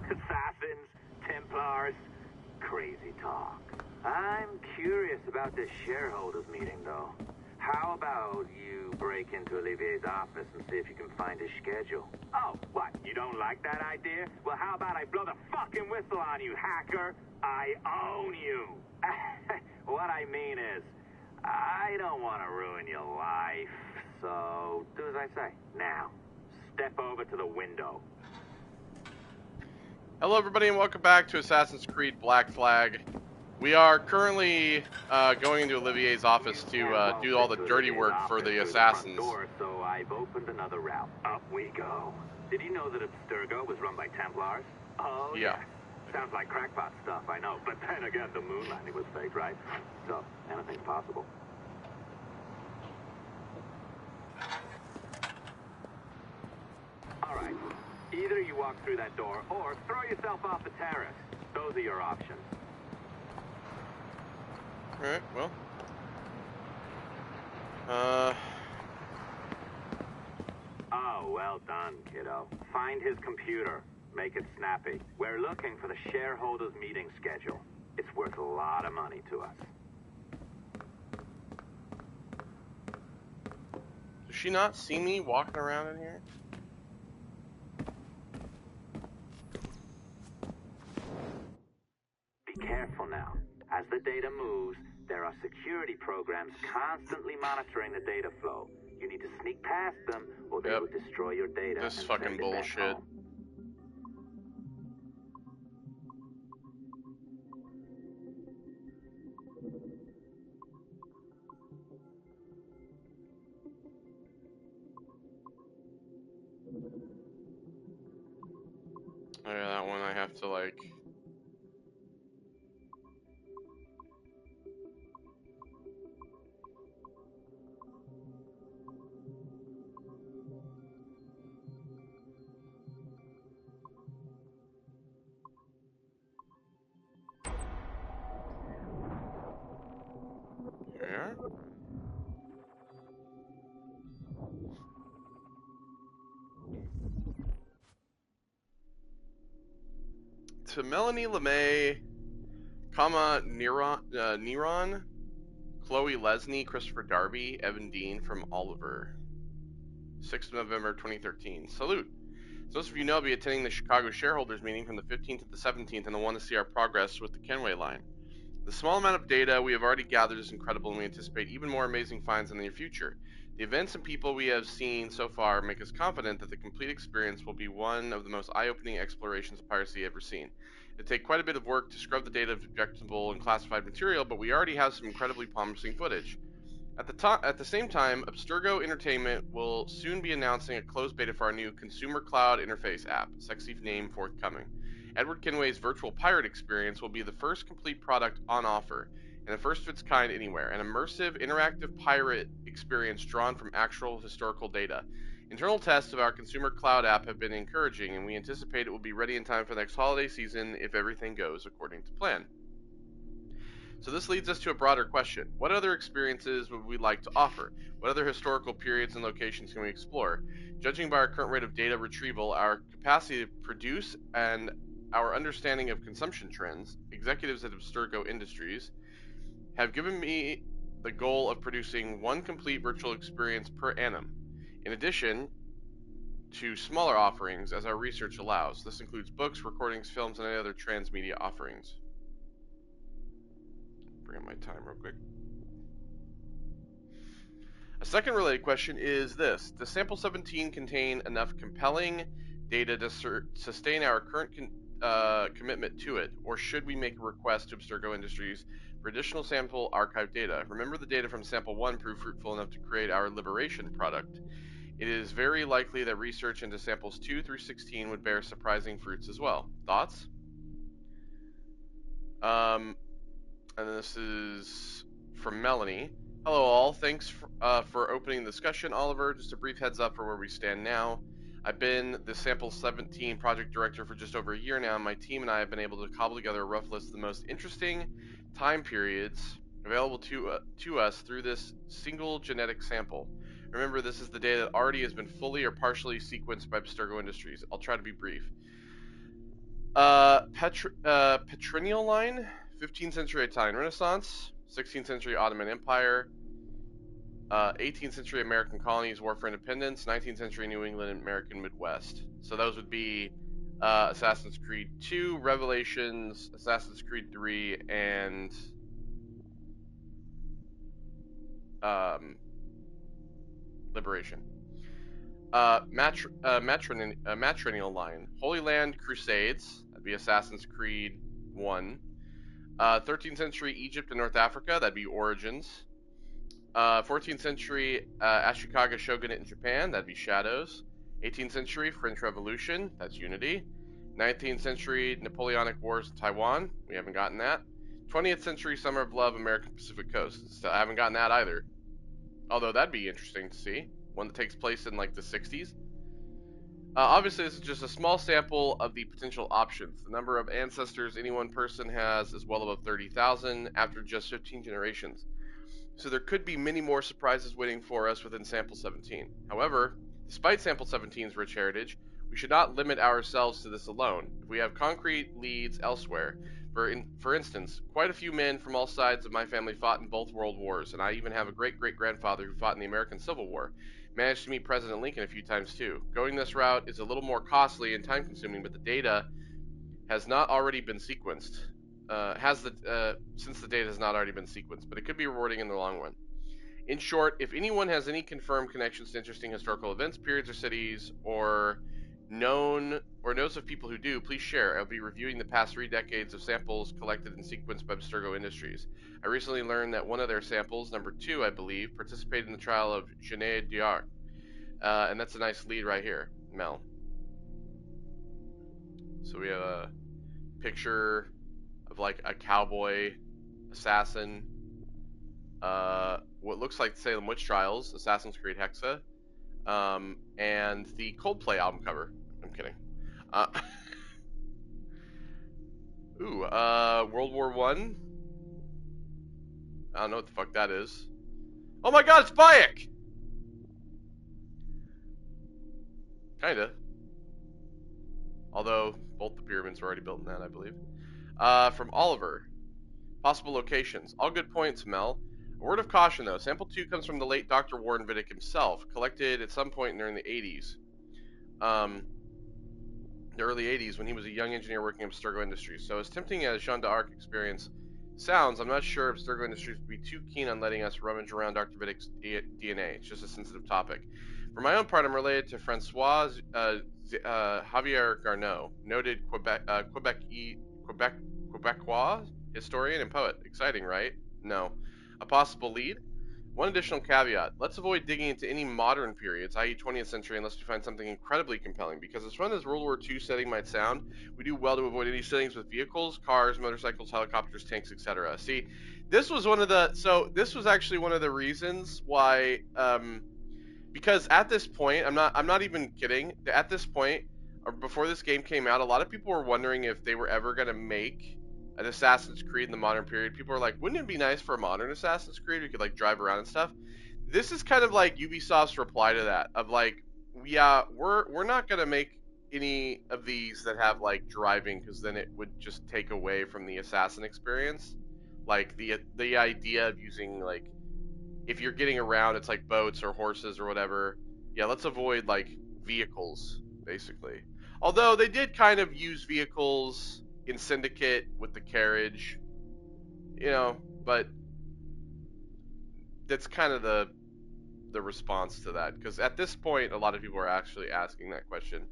Assassins, Templars, crazy talk. I'm curious about this shareholders meeting, though. How about you break into Olivier's office and see if you can find his schedule? Oh, what? You don't like that idea? Well, how about I blow the fucking whistle on you, hacker? I own you. What I mean is, I don't want to ruin your life, so do as I say. Now, step over to the window. Hello everybody and welcome back to Assassin's Creed Black Flag. We are currently going into Olivier's office to do all the dirty work for the assassins. So I've opened another route. Up we go. Did you know that Abstergo was run by Templars? Oh, yeah. Sounds like crackpot stuff, I know. But then again, the moon landing was fake, right? So, anything's possible. All right. Either you walk through that door or throw yourself off the terrace. Those are your options. Alright, well. Oh, well done, kiddo. Find his computer. Make it snappy. We're looking for the shareholders meeting schedule. It's worth a lot of money to us. Does she not see me walking around in here? Be careful now. As the data moves, there are security programs constantly monitoring the data flow. You need to sneak past them, or they will destroy your data. This fucking bullshit. Oh yeah, that one I have to like... Yeah. To Melanie LeMay, Neron, Chloe Lesney, Christopher Darby, Evan Dean from Oliver. 6th of November 2013. Salute. So those of you know, I'll be attending the Chicago shareholders meeting from the 15th to the 17th, and I want to see our progress with the Kenway line. The small amount of data we have already gathered is incredible, and we anticipate even more amazing finds in the near future. The events and people we have seen so far make us confident that the complete experience will be one of the most eye-opening explorations of piracy ever seen. It'll take quite a bit of work to scrub the data of objectionable and classified material, but we already have some incredibly promising footage. At the same time, Abstergo Entertainment will soon be announcing a closed beta for our new consumer cloud interface app, sexy name forthcoming. Edward Kenway's virtual pirate experience will be the first complete product on offer, and the first of its kind anywhere, an immersive, interactive pirate experience drawn from actual historical data. Internal tests of our consumer cloud app have been encouraging, and we anticipate it will be ready in time for the next holiday season if everything goes according to plan. So this leads us to a broader question. What other experiences would we like to offer? What other historical periods and locations can we explore? Judging by our current rate of data retrieval, our capacity to produce, and our understanding of consumption trends, executives at Abstergo Industries have given me the goal of producing one complete virtual experience per annum. In addition to smaller offerings as our research allows. This includes books, recordings, films, and any other transmedia offerings. Bring up my time real quick. A second related question is this. Does Sample 17 contain enough compelling data to sustain our current commitment to it, or should we make a request to Abstergo Industries for additional sample archive data? Remember, the data from Sample 1 proved fruitful enough to create our Liberation product. It is very likely that research into Samples 2 through 16 would bear surprising fruits as well. Thoughts? And this is from Melanie. Hello all, thanks for opening the discussion, Oliver. Just a brief heads up for where we stand now. I've been the Sample 17 project director for just over a year now, and my team and I have been able to cobble together a rough list of the most interesting time periods available to us through this single genetic sample. Remember, this is the data that already has been fully or partially sequenced by Abstergo Industries. I'll try to be brief. Petrinial line, 15th century Italian Renaissance, 16th century Ottoman Empire, 18th century American colonies, war for independence, 19th century New England and American Midwest. So those would be Assassin's Creed 2, Revelations, Assassin's Creed 3, and Liberation. Matrilineal line, Holy Land Crusades, that'd be Assassin's Creed 1. 13th century Egypt and North Africa, that'd be Origins. 14th century Ashikaga Shogunate in Japan, that'd be Shadows. 18th century French Revolution, that's Unity. 19th century Napoleonic Wars in Taiwan, we haven't gotten that. 20th century Summer of Love, American Pacific Coast, still haven't gotten that either. Although that'd be interesting to see, one that takes place in like the 60s. Obviously, this is just a small sample of the potential options. The number of ancestors any one person has is well above 30,000 after just 15 generations. So there could be many more surprises waiting for us within Sample 17. However, despite Sample 17's rich heritage, we should not limit ourselves to this alone. If we have concrete leads elsewhere, for instance, quite a few men from all sides of my family fought in both world wars, and I even have a great-great-grandfather who fought in the American Civil War. Managed to meet President Lincoln a few times too. Going this route is a little more costly and time-consuming, but the data has not already been sequenced. Since the data has not already been sequenced, but it could be rewarding in the long run. In short, if anyone has any confirmed connections to interesting historical events, periods, or cities, or knows of people who do, please share. I'll be reviewing the past 3 decades of samples collected and sequenced by Abstergo Industries. I recently learned that one of their samples, number 2, I believe, participated in the trial of Jeanne d'Arc. And that's a nice lead right here, Mel. So we have a picture of like a cowboy assassin, what looks like Salem Witch Trials, Assassin's Creed Hexa, and the Coldplay album cover. I'm kidding. World War I. I don't know what the fuck that is. Oh my god, it's Bayek! Kinda. Although, both the pyramids were already built in that, I believe. From Oliver. Possible locations. All good points, Mel. A word of caution, though. Sample 2 comes from the late Dr. Warren Vidic himself, collected at some point during the 80s. The early 80s, when he was a young engineer working at Abstergo Industries. So as tempting as Jeanne d'Arc experience sounds, I'm not sure if Abstergo Industries would be too keen on letting us rummage around Dr. Vidic's DNA. It's just a sensitive topic. For my own part, I'm related to Francois Javier Garneau, noted Quebecois historian and poet. Exciting, right? No. A possible lead? One additional caveat. Let's avoid digging into any modern periods, i.e. 20th century, unless we find something incredibly compelling, because as fun as World War II setting might sound, we do well to avoid any settings with vehicles, cars, motorcycles, helicopters, tanks, etc. See, this was actually one of the reasons why, because at this point, I'm not even kidding, at this point, or before this game came out, a lot of people were wondering if they were ever going to make an Assassin's Creed in the modern period. People are like, wouldn't it be nice for a modern Assassin's Creed? We could like drive around and stuff. This is kind of like Ubisoft's reply to that, of like, yeah, we're not gonna make any of these that have like driving, because then it would just take away from the assassin experience. Like the idea of using, like, if you're getting around, it's like boats or horses or whatever. Yeah, let's avoid like vehicles, basically. Although they did kind of use vehicles in Syndicate with the carriage, but that's kind of the response to that, because at this point a lot of people are actually asking that question.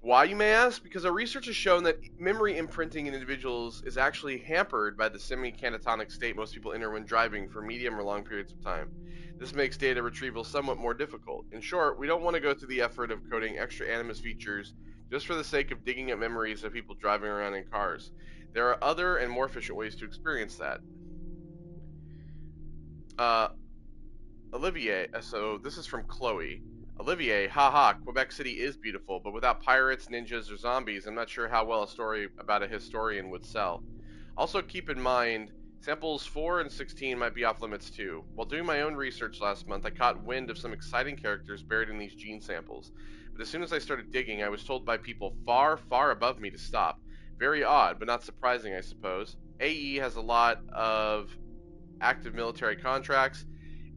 Why, you may ask? Because our research has shown that memory imprinting in individuals is actually hampered by the semi-catatonic state most people enter when driving for medium or long periods of time. This makes data retrieval somewhat more difficult. In short, we don't want to go through the effort of coding extra animus features just for the sake of digging up memories of people driving around in cars. There are other and more efficient ways to experience that. Olivier, so this is from Chloe. Olivier, haha, Quebec City is beautiful, but without pirates, ninjas, or zombies, I'm not sure how well a story about a historian would sell. Also keep in mind, samples 4 and 16 might be off limits too. While doing my own research last month, I caught wind of some exciting characters buried in these gene samples. but as soon as I started digging, I was told by people far, far above me to stop. Very odd, but not surprising, I suppose. AE has a lot of active military contracts,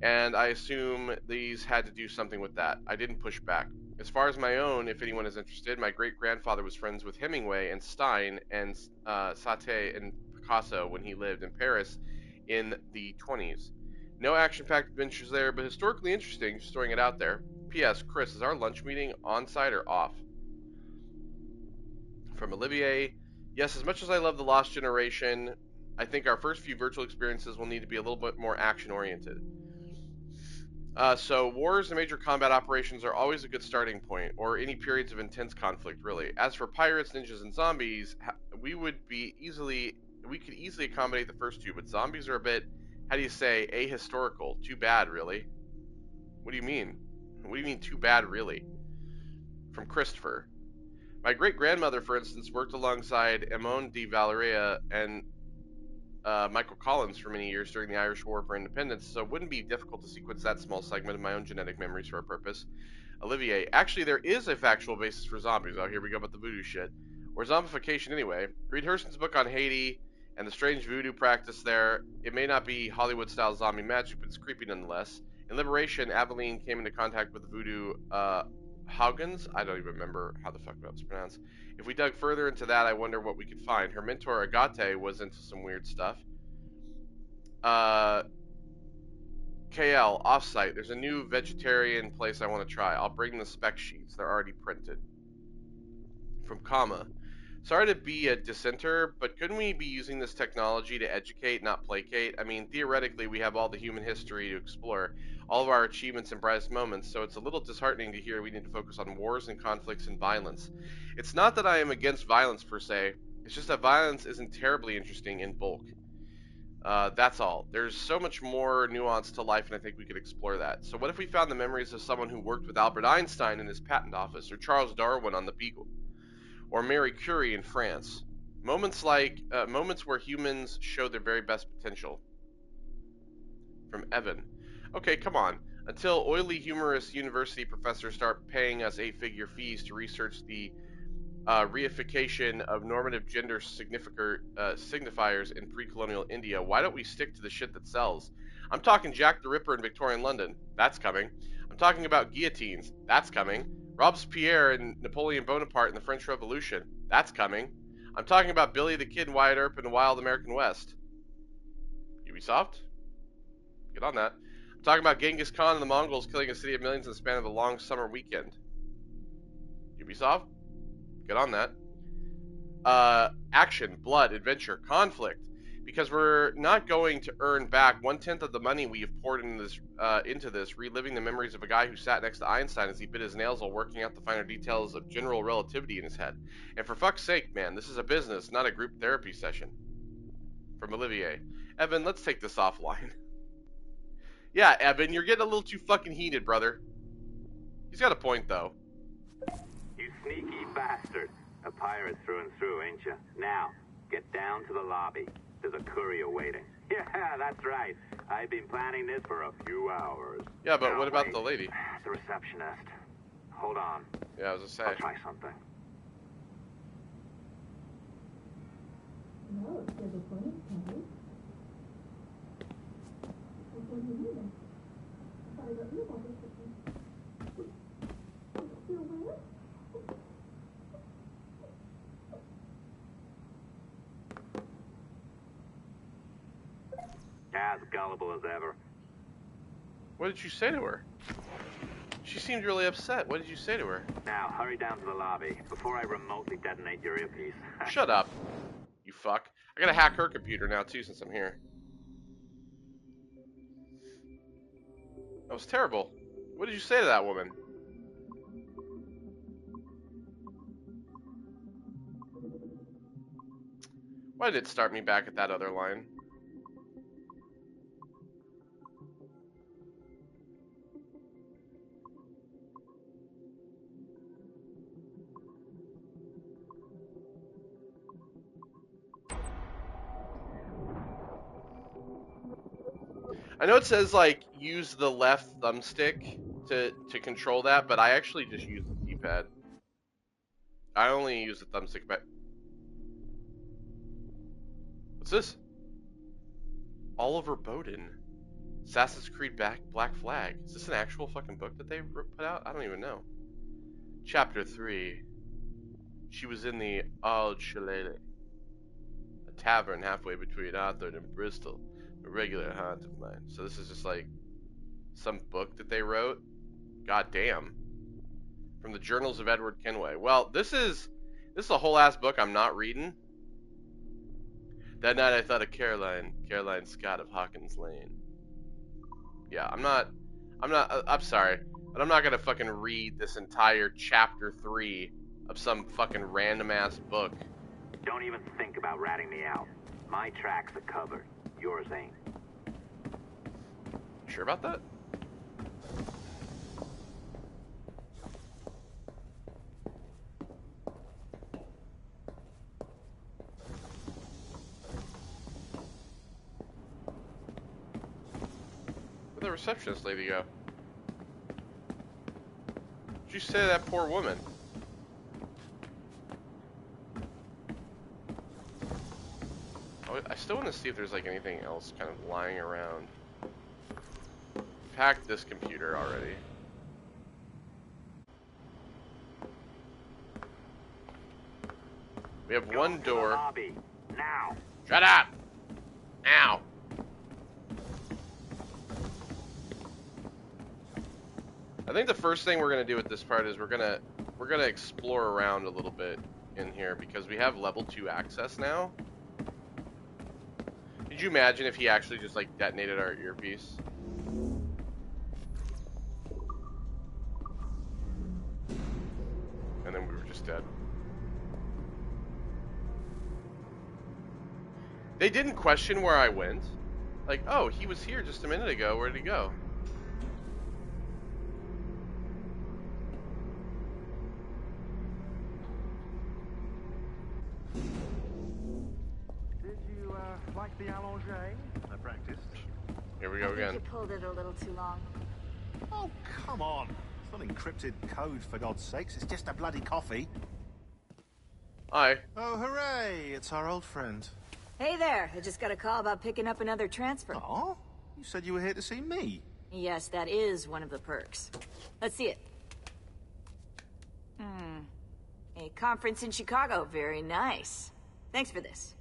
and I assume these had to do something with that. I didn't push back. As far as my own, if anyone is interested, my great-grandfather was friends with Hemingway and Stein and Satie and Picasso when he lived in Paris in the 20s. No action-packed adventures there, but historically interesting, just throwing it out there. P.S. Chris, is our lunch meeting on-site or off? From Olivier, yes, as much as I love The Lost Generation, I think our first few virtual experiences will need to be a little bit more action-oriented. So wars and major combat operations are always a good starting point, or any periods of intense conflict, really. As for pirates, ninjas, and zombies, we could easily accommodate the first two, but zombies are a bit, how do you say, ahistorical. Too bad, really. What do you mean? What do you mean, too bad, really? From Christopher. My great-grandmother, for instance, worked alongside Eamon de Valera and Michael Collins for many years during the Irish War for Independence, so it wouldn't be difficult to sequence that small segment of my own genetic memories for a purpose. Olivier, actually there is a factual basis for zombies. Oh, here we go about the voodoo shit. Or zombification anyway. Read Hurston's book on Haiti and the strange voodoo practice there. It may not be Hollywood-style zombie magic, but it's creepy nonetheless. In Liberation, Aveline came into contact with the voodoo Haugens? I don't even remember how the fuck that was pronounced. If we dug further into that, I wonder what we could find. Her mentor, Agate, was into some weird stuff. KL, offsite. There's a new vegetarian place I want to try. I'll bring the spec sheets. They're already printed. From Kama. Sorry to be a dissenter, but couldn't we be using this technology to educate, not placate? I mean, theoretically, we have all the human history to explore, all of our achievements and brightest moments, so it's a little disheartening to hear we need to focus on wars and conflicts and violence. It's not that I am against violence per se, it's just that violence isn't terribly interesting in bulk. That's all. There's so much more nuance to life, and I think we could explore that. So what if we found the memories of someone who worked with Albert Einstein in his patent office, or Charles Darwin on the Beagle, or Marie Curie in France? Moments where humans show their very best potential. From Evan. Okay, come on. Until oily, humorous university professors start paying us 8-figure fees to research the reification of normative gender signifiers in pre-colonial India, why don't we stick to the shit that sells? I'm talking Jack the Ripper in Victorian London. That's coming. I'm talking about guillotines. That's coming. Robespierre and Napoleon Bonaparte in the French Revolution. That's coming. I'm talking about Billy the Kid and Wyatt Earp in the Wild American West. Ubisoft? Get on that. I'm talking about Genghis Khan and the Mongols killing a city of millions in the span of a long summer weekend. Ubisoft? Get on that. Action, blood, adventure, conflict. Because we're not going to earn back 1/10 of the money we have poured into this, reliving the memories of a guy who sat next to Einstein as he bit his nails while working out the finer details of general relativity in his head. And for fuck's sake, man, this is a business, not a group therapy session. From Olivier. Evan, let's take this offline. Yeah, Evan, you're getting a little too fucking heated, brother. He's got a point, though. You sneaky bastard. A pirate through and through, ain't you? Now, get down to the lobby. There's a courier waiting. Yeah, that's right. I've been planning this for a few hours. Yeah, but now, what about the lady? The receptionist. Hold on. Yeah, I was gonna say. I'll try something. No, it's the point, Kelly. What do you mean? I thought I got you about this. You're where? As gullible as ever. What did you say to her? She seemed really upset. What did you say to her? Now, hurry down to the lobby before I remotely detonate your earpiece. Shut up, you fuck. I gotta hack her computer now, too, since I'm here. That was terrible. What did you say to that woman? Why did it start me back at that other line? I know it says, like, use the left thumbstick to control that, but I actually just use the D-pad. I only use the thumbstick pad. What's this? Oliver Bowden. Assassin's Creed Black Flag. Is this an actual fucking book that they put out? I don't even know. Chapter 3. She was in the Old Shillelagh, a tavern halfway between Arthur and Bristol, a regular haunt of mine. So this is just like some book that they wrote. God damn. From the Journals of Edward Kenway. Well, this is a whole ass book I'm not reading. That night I thought of Caroline Scott of Hawkins Lane. Yeah, I'm sorry, but I'm not gonna fucking read this entire chapter 3 of some fucking random ass book. Don't even think about ratting me out. My tracks are covered. Yours ain't. Sure about that? Where'd the receptionist lady go? What'd you say to that poor woman? I still want to see if there's like anything else kind of lying around. Packed this computer already. We have one door. Lobby. Now. Shut up! Ow! I think the first thing we're gonna do with this part is we're gonna explore around a little bit in here because we have level 2 access now. Could you imagine if he actually just like detonated our earpiece? And then we were just dead. They didn't question where I went. Like, oh, he was here just a minute ago. Where did he go? Like the allongé? I practiced. Here we go I again. think you pulled it a little too long. Oh, come on. It's not encrypted code, for God's sakes. It's just a bloody coffee. Hi. Oh, hooray. It's our old friend. Hey there, I just got a call about picking up another transfer. Oh? You said you were here to see me. Yes, that is one of the perks. Let's see it. A conference in Chicago. Very nice. Thanks for this.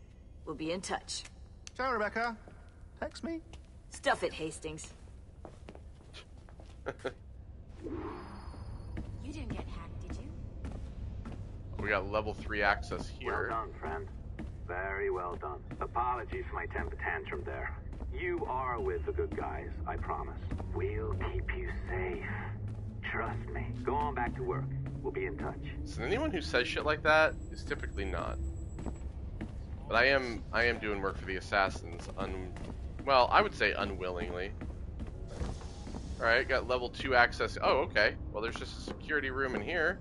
We'll be in touch. Ciao, Rebecca. Text me. Stuff it, Hastings. You didn't get hacked, did you? We got level 3 access here. Well done, friend. Very well done. Apologies for my temper tantrum there. You are with the good guys, I promise. We'll keep you safe. Trust me. Go on back to work. We'll be in touch. So anyone who says shit like that is typically not. But I am doing work for the assassins well, I would say unwillingly. Alright, got level 2 access. Oh, okay. Well, there's just a security room in here.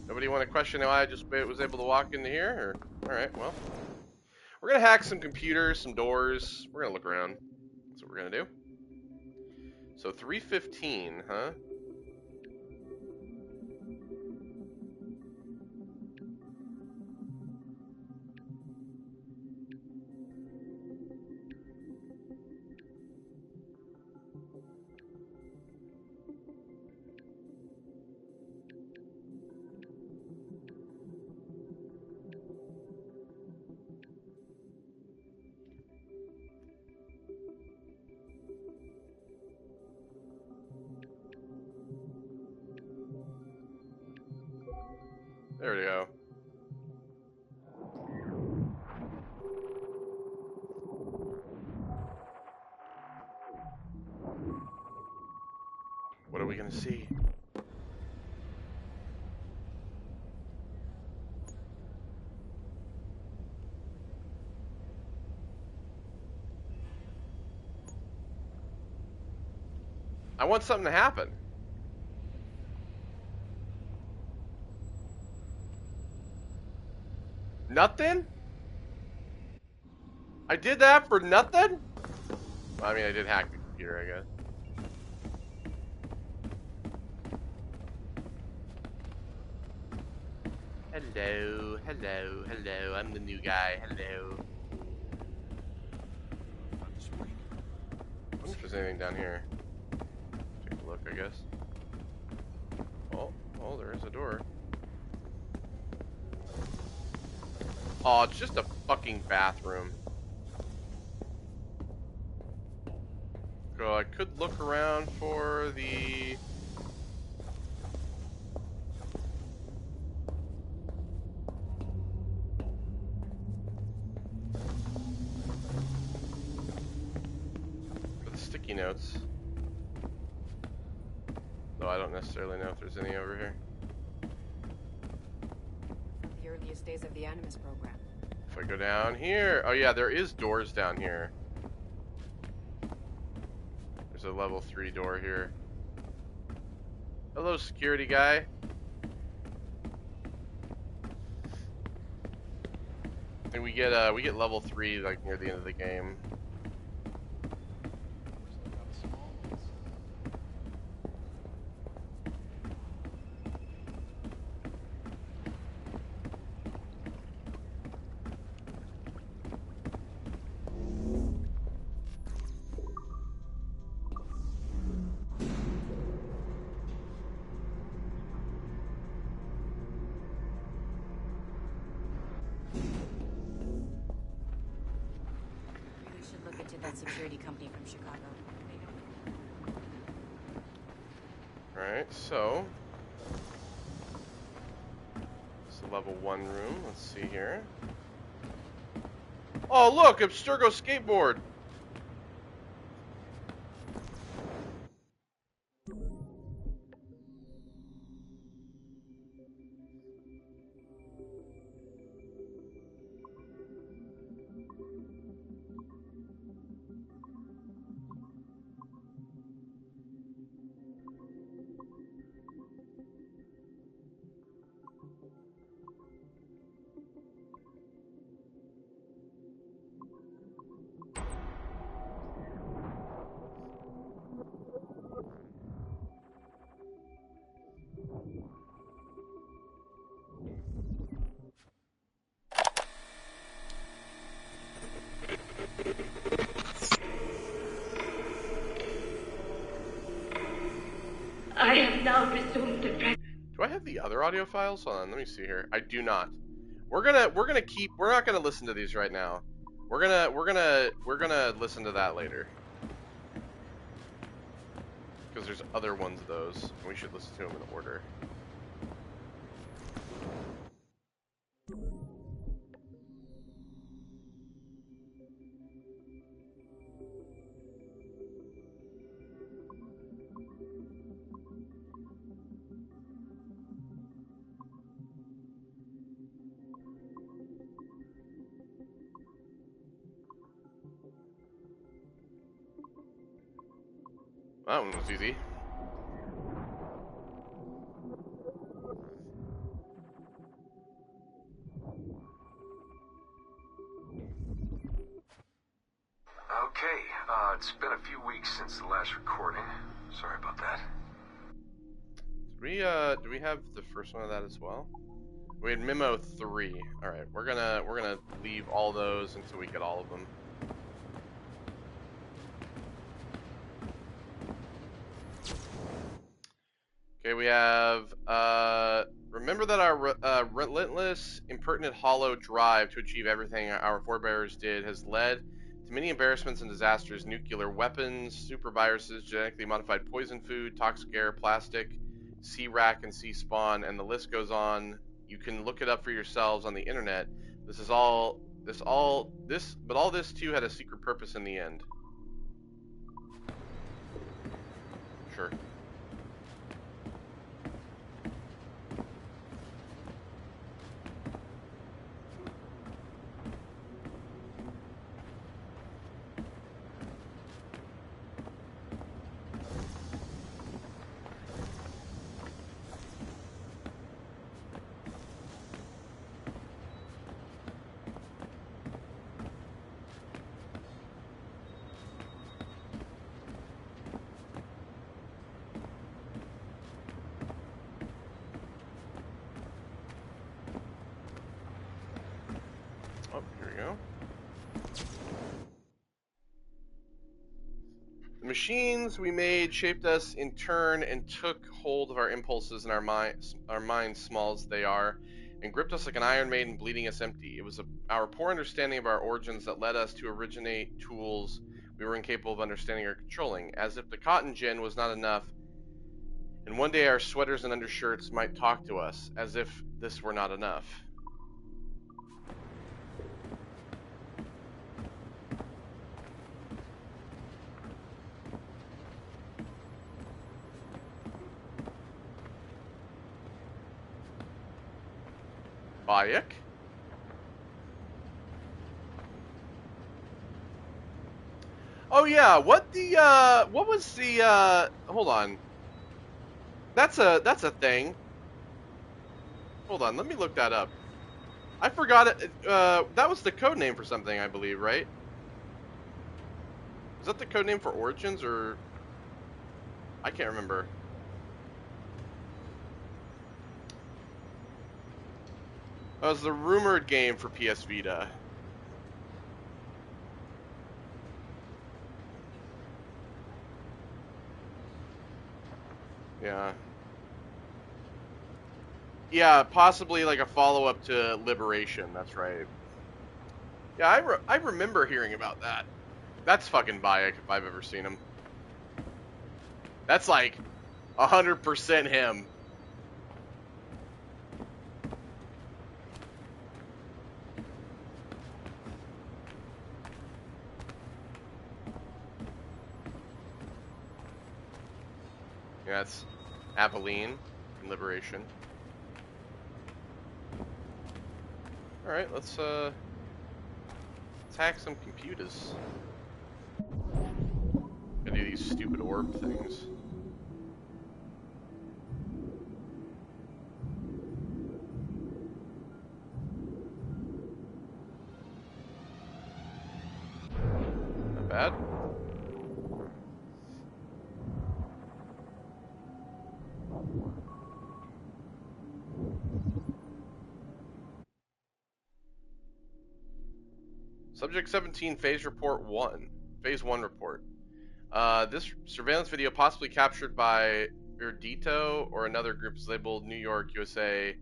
Nobody want to question how I just was able to walk into here? Or alright, well. We're gonna hack some computers, some doors. We're gonna look around. That's what we're gonna do. So 315, huh? There we go. What are we gonna see? I want something to happen. Nothing? I did that for nothing? Well, I mean, I did hack the computer, I guess. Hello, hello, hello. I'm the new guy. Hello. I wonder if there's anything down here. Take a look, I guess. Oh, there is a door. Oh, it's just a fucking bathroom. So I could look around for the... sticky notes. Though I don't necessarily know if there's any over here. The earliest days of the Animus program. If I go down here... Oh yeah, there is doors down here. There's a level 3 door here. Hello, security guy. And we get level 3 like near the end of the game. That security company from Chicago. Alright, so it's the level 1 room. Let's see here. Oh look, Abstergo skateboard! I have now resumed the practice. Do I have the other audio files? Hold on, let me see here. I do not. We're not gonna listen to these right now. We're gonna listen to that later. Because there's other ones of those, and we should listen to them in order. That one was easy. Okay, it's been a few weeks since the last recording. Sorry about that. Do we have the first one of that as well? We had Memo 3. Alright, we're gonna leave all those until we get all of them. Okay, we have, remember that our relentless, impertinent, hollow drive to achieve everything our forebears did has led to many embarrassments and disasters: nuclear weapons, super viruses, genetically modified poison food, toxic air, plastic, sea rack, and sea spawn, and the list goes on. You can look it up for yourselves on the internet. But all this too had a secret purpose in the end. Sure. we go. The machines we made shaped us in turn and took hold of our impulses and our minds, small as they are, and gripped us like an Iron Maiden, bleeding us empty. It was our poor understanding of our origins that led us to originate tools we were incapable of understanding or controlling, as if the cotton gin was not enough, and one day our sweaters and undershirts might talk to us, as if this were not enough. Bayek? Oh yeah, what was the hold on. That's a thing. Hold on, let me look that up. I forgot it. That was the code name for something, I believe, right? Is that the code name for Origins, or I can't remember. That was the rumored game for PS Vita. Yeah. Yeah, possibly like a follow-up to Liberation, that's right. Yeah, I remember hearing about that. That's fucking Bayek if I've ever seen him. That's like 100% him. Yeah, it's Aveline in Liberation. Alright, let's hack some computers. Gotta do these stupid orb things. Not bad. Subject 17, Phase Report 1. Phase 1 report. This surveillance video, possibly captured by Erdito or another group, is labeled New York, USA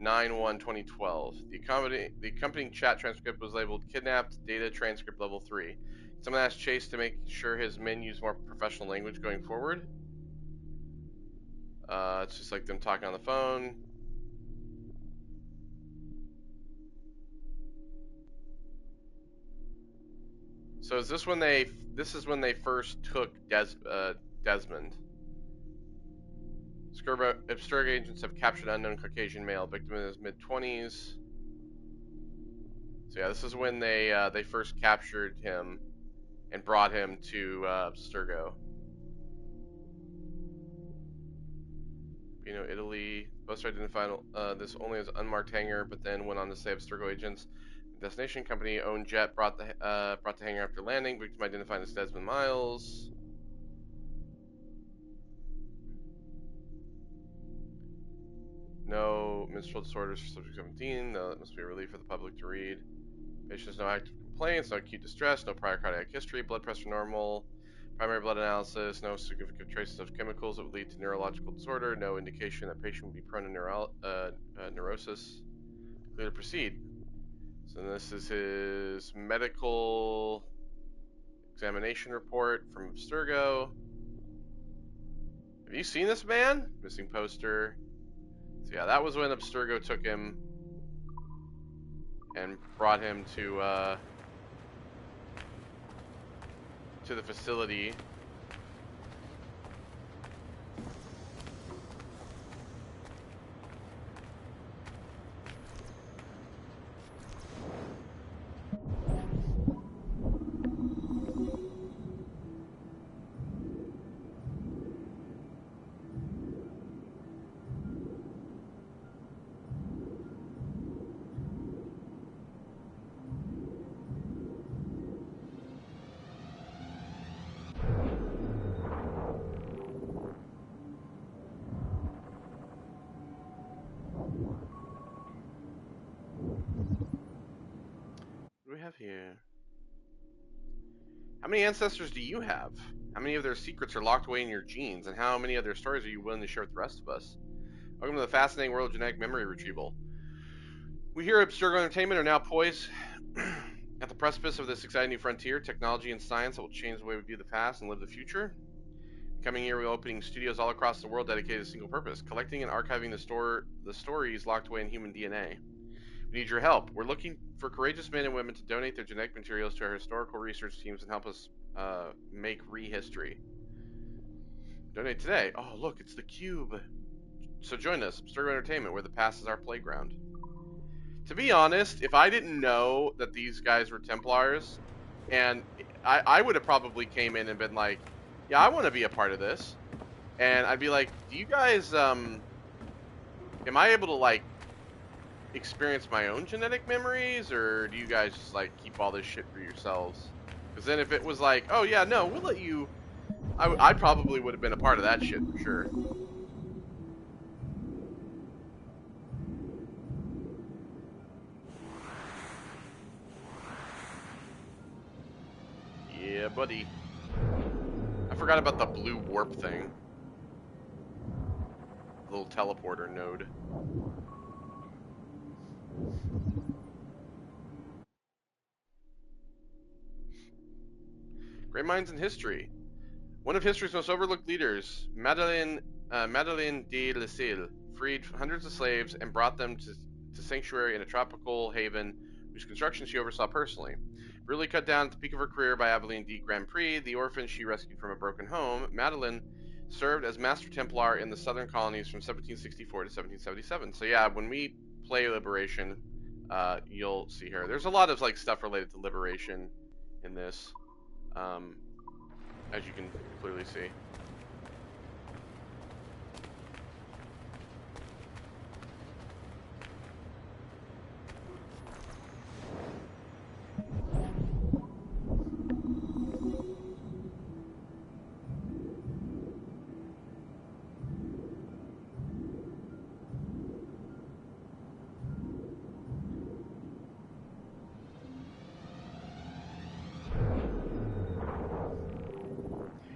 9/1/2012. The accompanying chat transcript was labeled Kidnapped Data Transcript Level 3. Someone asked Chase to make sure his men use more professional language going forward. It's just like them talking on the phone. So is this when they? This is when they first took Desmond. Abstergo agents have captured unknown Caucasian male, victim in his mid-20s. So yeah, this is when they first captured him and brought him to Abstergo. You know, Italy. Both identified this only as unmarked hangar, but then went on to say Abstergo agents. The destination company owned jet brought the hangar after landing. Victim identified as Desmond Miles. No menstrual disorders for subject 17. No, that must be a relief for the public to read. Patient has no active complaints, no acute distress, no prior cardiac history, blood pressure normal, primary blood analysis, no significant traces of chemicals that would lead to neurological disorder, no indication that patient would be prone to neurosis. Clear to proceed. So this is his medical examination report from Abstergo. Have you seen this man? Missing poster. So yeah, that was when Abstergo took him and brought him to the facility. have here? How many ancestors do you have? How many of their secrets are locked away in your genes? And how many of their stories are you willing to share with the rest of us? Welcome to the fascinating world of genetic memory retrieval. We here at Abstergo Entertainment are now poised at the precipice of this exciting new frontier, technology and science that will change the way we view the past and live the future. Coming year, we're opening studios all across the world dedicated to a single purpose: collecting and archiving the stories locked away in human DNA. We need your help. We're looking for courageous men and women to donate their genetic materials to our historical research teams and help us make rehistory. Donate today. Oh, look, it's the cube. So join us, Abstergo Entertainment, where the past is our playground. To be honest, if I didn't know that these guys were Templars, and I would have probably came in and been like, yeah, I want to be a part of this. And I'd be like, do you guys, am I able to, like, experience my own genetic memories, or do you guys just, like, keep all this shit for yourselves? Because then if it was like, oh, yeah, no, we'll let you, I probably would have been a part of that shit for sure. Yeah, buddy. I forgot about the blue warp thing. Little teleporter node. Great minds in history. One of history's most overlooked leaders, Madeleine de Lisle, freed hundreds of slaves and brought them to sanctuary in a tropical haven whose construction she oversaw personally. Really cut down at the peak of her career by Aveline de Grand Prix, the orphan she rescued from a broken home, Madeleine served as Master Templar in the southern colonies from 1764 to 1777. So yeah, when we play Liberation, you'll see her. There's a lot of like stuff related to Liberation in this, as you can clearly see.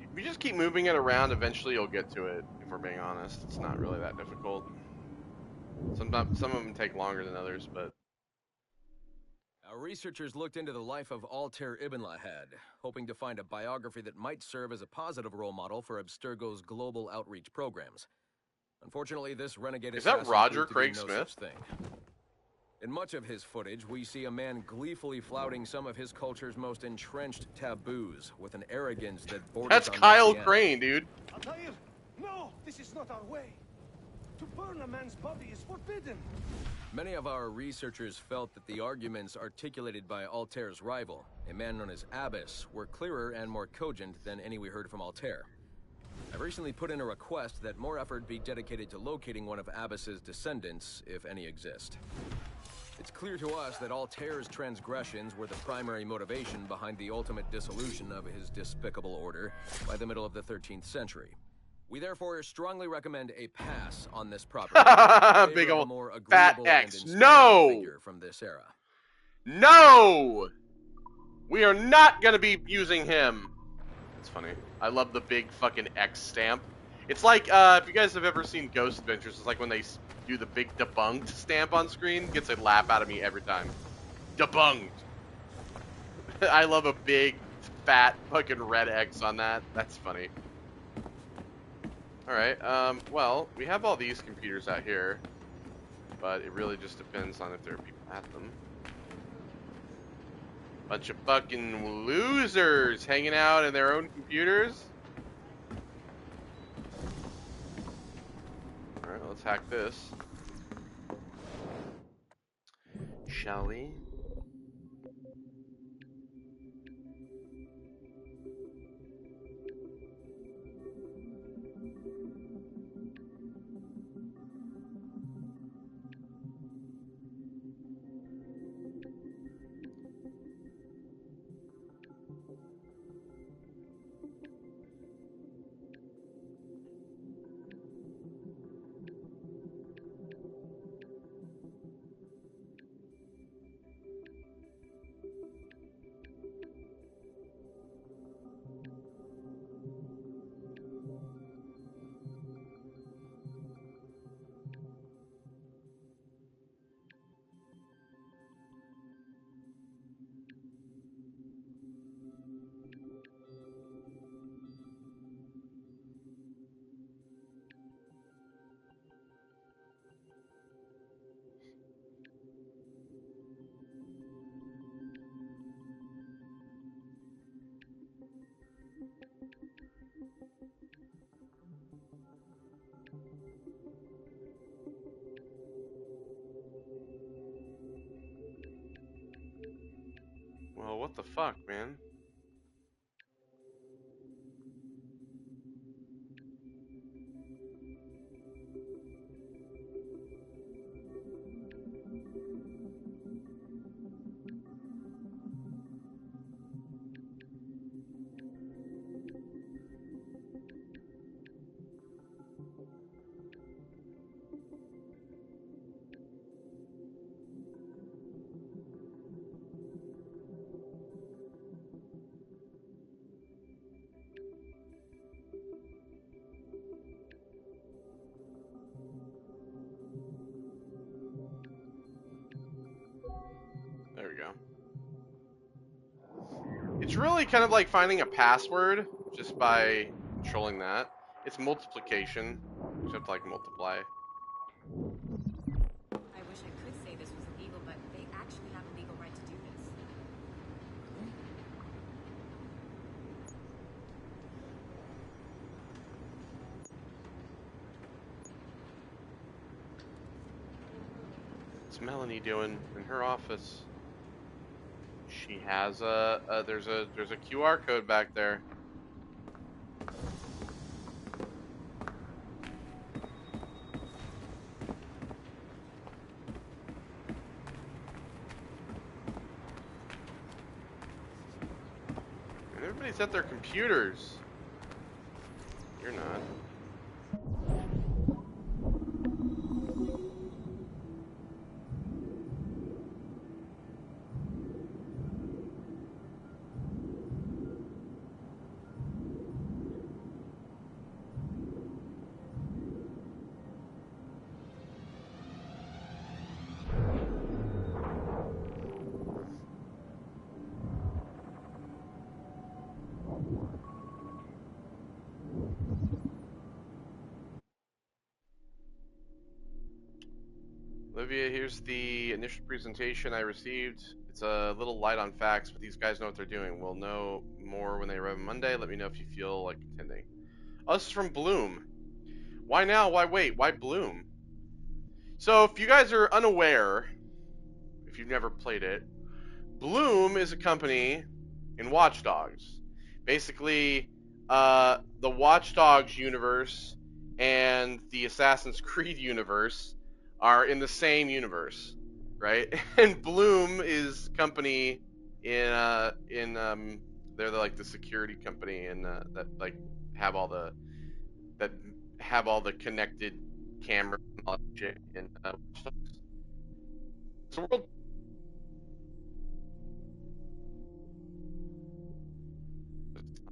If you just keep moving it around, eventually you'll get to it, if we're being honest. It's not really that difficult. Some of them take longer than others, but... Our researchers looked into the life of Altair Ibn Lahad, hoping to find a biography that might serve as a positive role model for Abstergo's global outreach programs. Unfortunately, this renegade Is that assassin Roger proved to be Craig no Smith? such thing. In much of his footage, we see a man gleefully flouting some of his culture's most entrenched taboos with an arrogance that borders That's on Kyle messianic. Crane, dude. Altair, no! This is not our way. To burn a man's body is forbidden. Many of our researchers felt that the arguments articulated by Altair's rival, a man known as Abbas, were clearer and more cogent than any we heard from Altair. I've recently put in a request that more effort be dedicated to locating one of Abbas's descendants, if any exist. It's clear to us that Altair's transgressions were the primary motivation behind the ultimate dissolution of his despicable order by the middle of the 13th century. We therefore strongly recommend a pass on this property. Big old more fat agreeable X. and inspiring No! figure from this era. No! We are not gonna be using him. That's funny. I love the big fucking X stamp. It's like, if you guys have ever seen Ghost Adventures, it's like when they do the big debunked stamp on screen. Gets a laugh out of me every time. Debunked. I love a big, fat, fucking red X on that. That's funny. Alright, well, we have all these computers out here, but it really just depends on if there are people at them. Bunch of fucking losers hanging out in their own computers. Alright, let's hack this. Shall we? Well, what the fuck, man? There we go. It's really kind of like finding a password just by controlling that. It's multiplication. You just have to like multiply. I wish I could say this was illegal, but they actually have a legal right to do this. What's Melanie doing in her office? She has there's a QR code back there. And everybody's at their computers. You're not. Olivia, here's the initial presentation I received. It's a little light on facts, but these guys know what they're doing. We'll know more when they arrive on Monday. Let me know if you feel like attending. Oh, this is from Bloom. Why now? Why wait? Why Bloom? So, if you guys are unaware, if you've never played it, Bloom is a company in Watch Dogs. Basically, the Watch Dogs universe and the Assassin's Creed universe are in the same universe, right? And Bloom is company in they're like the security company and that like have all the connected cameras and all that shit in Watch Dogs. So world.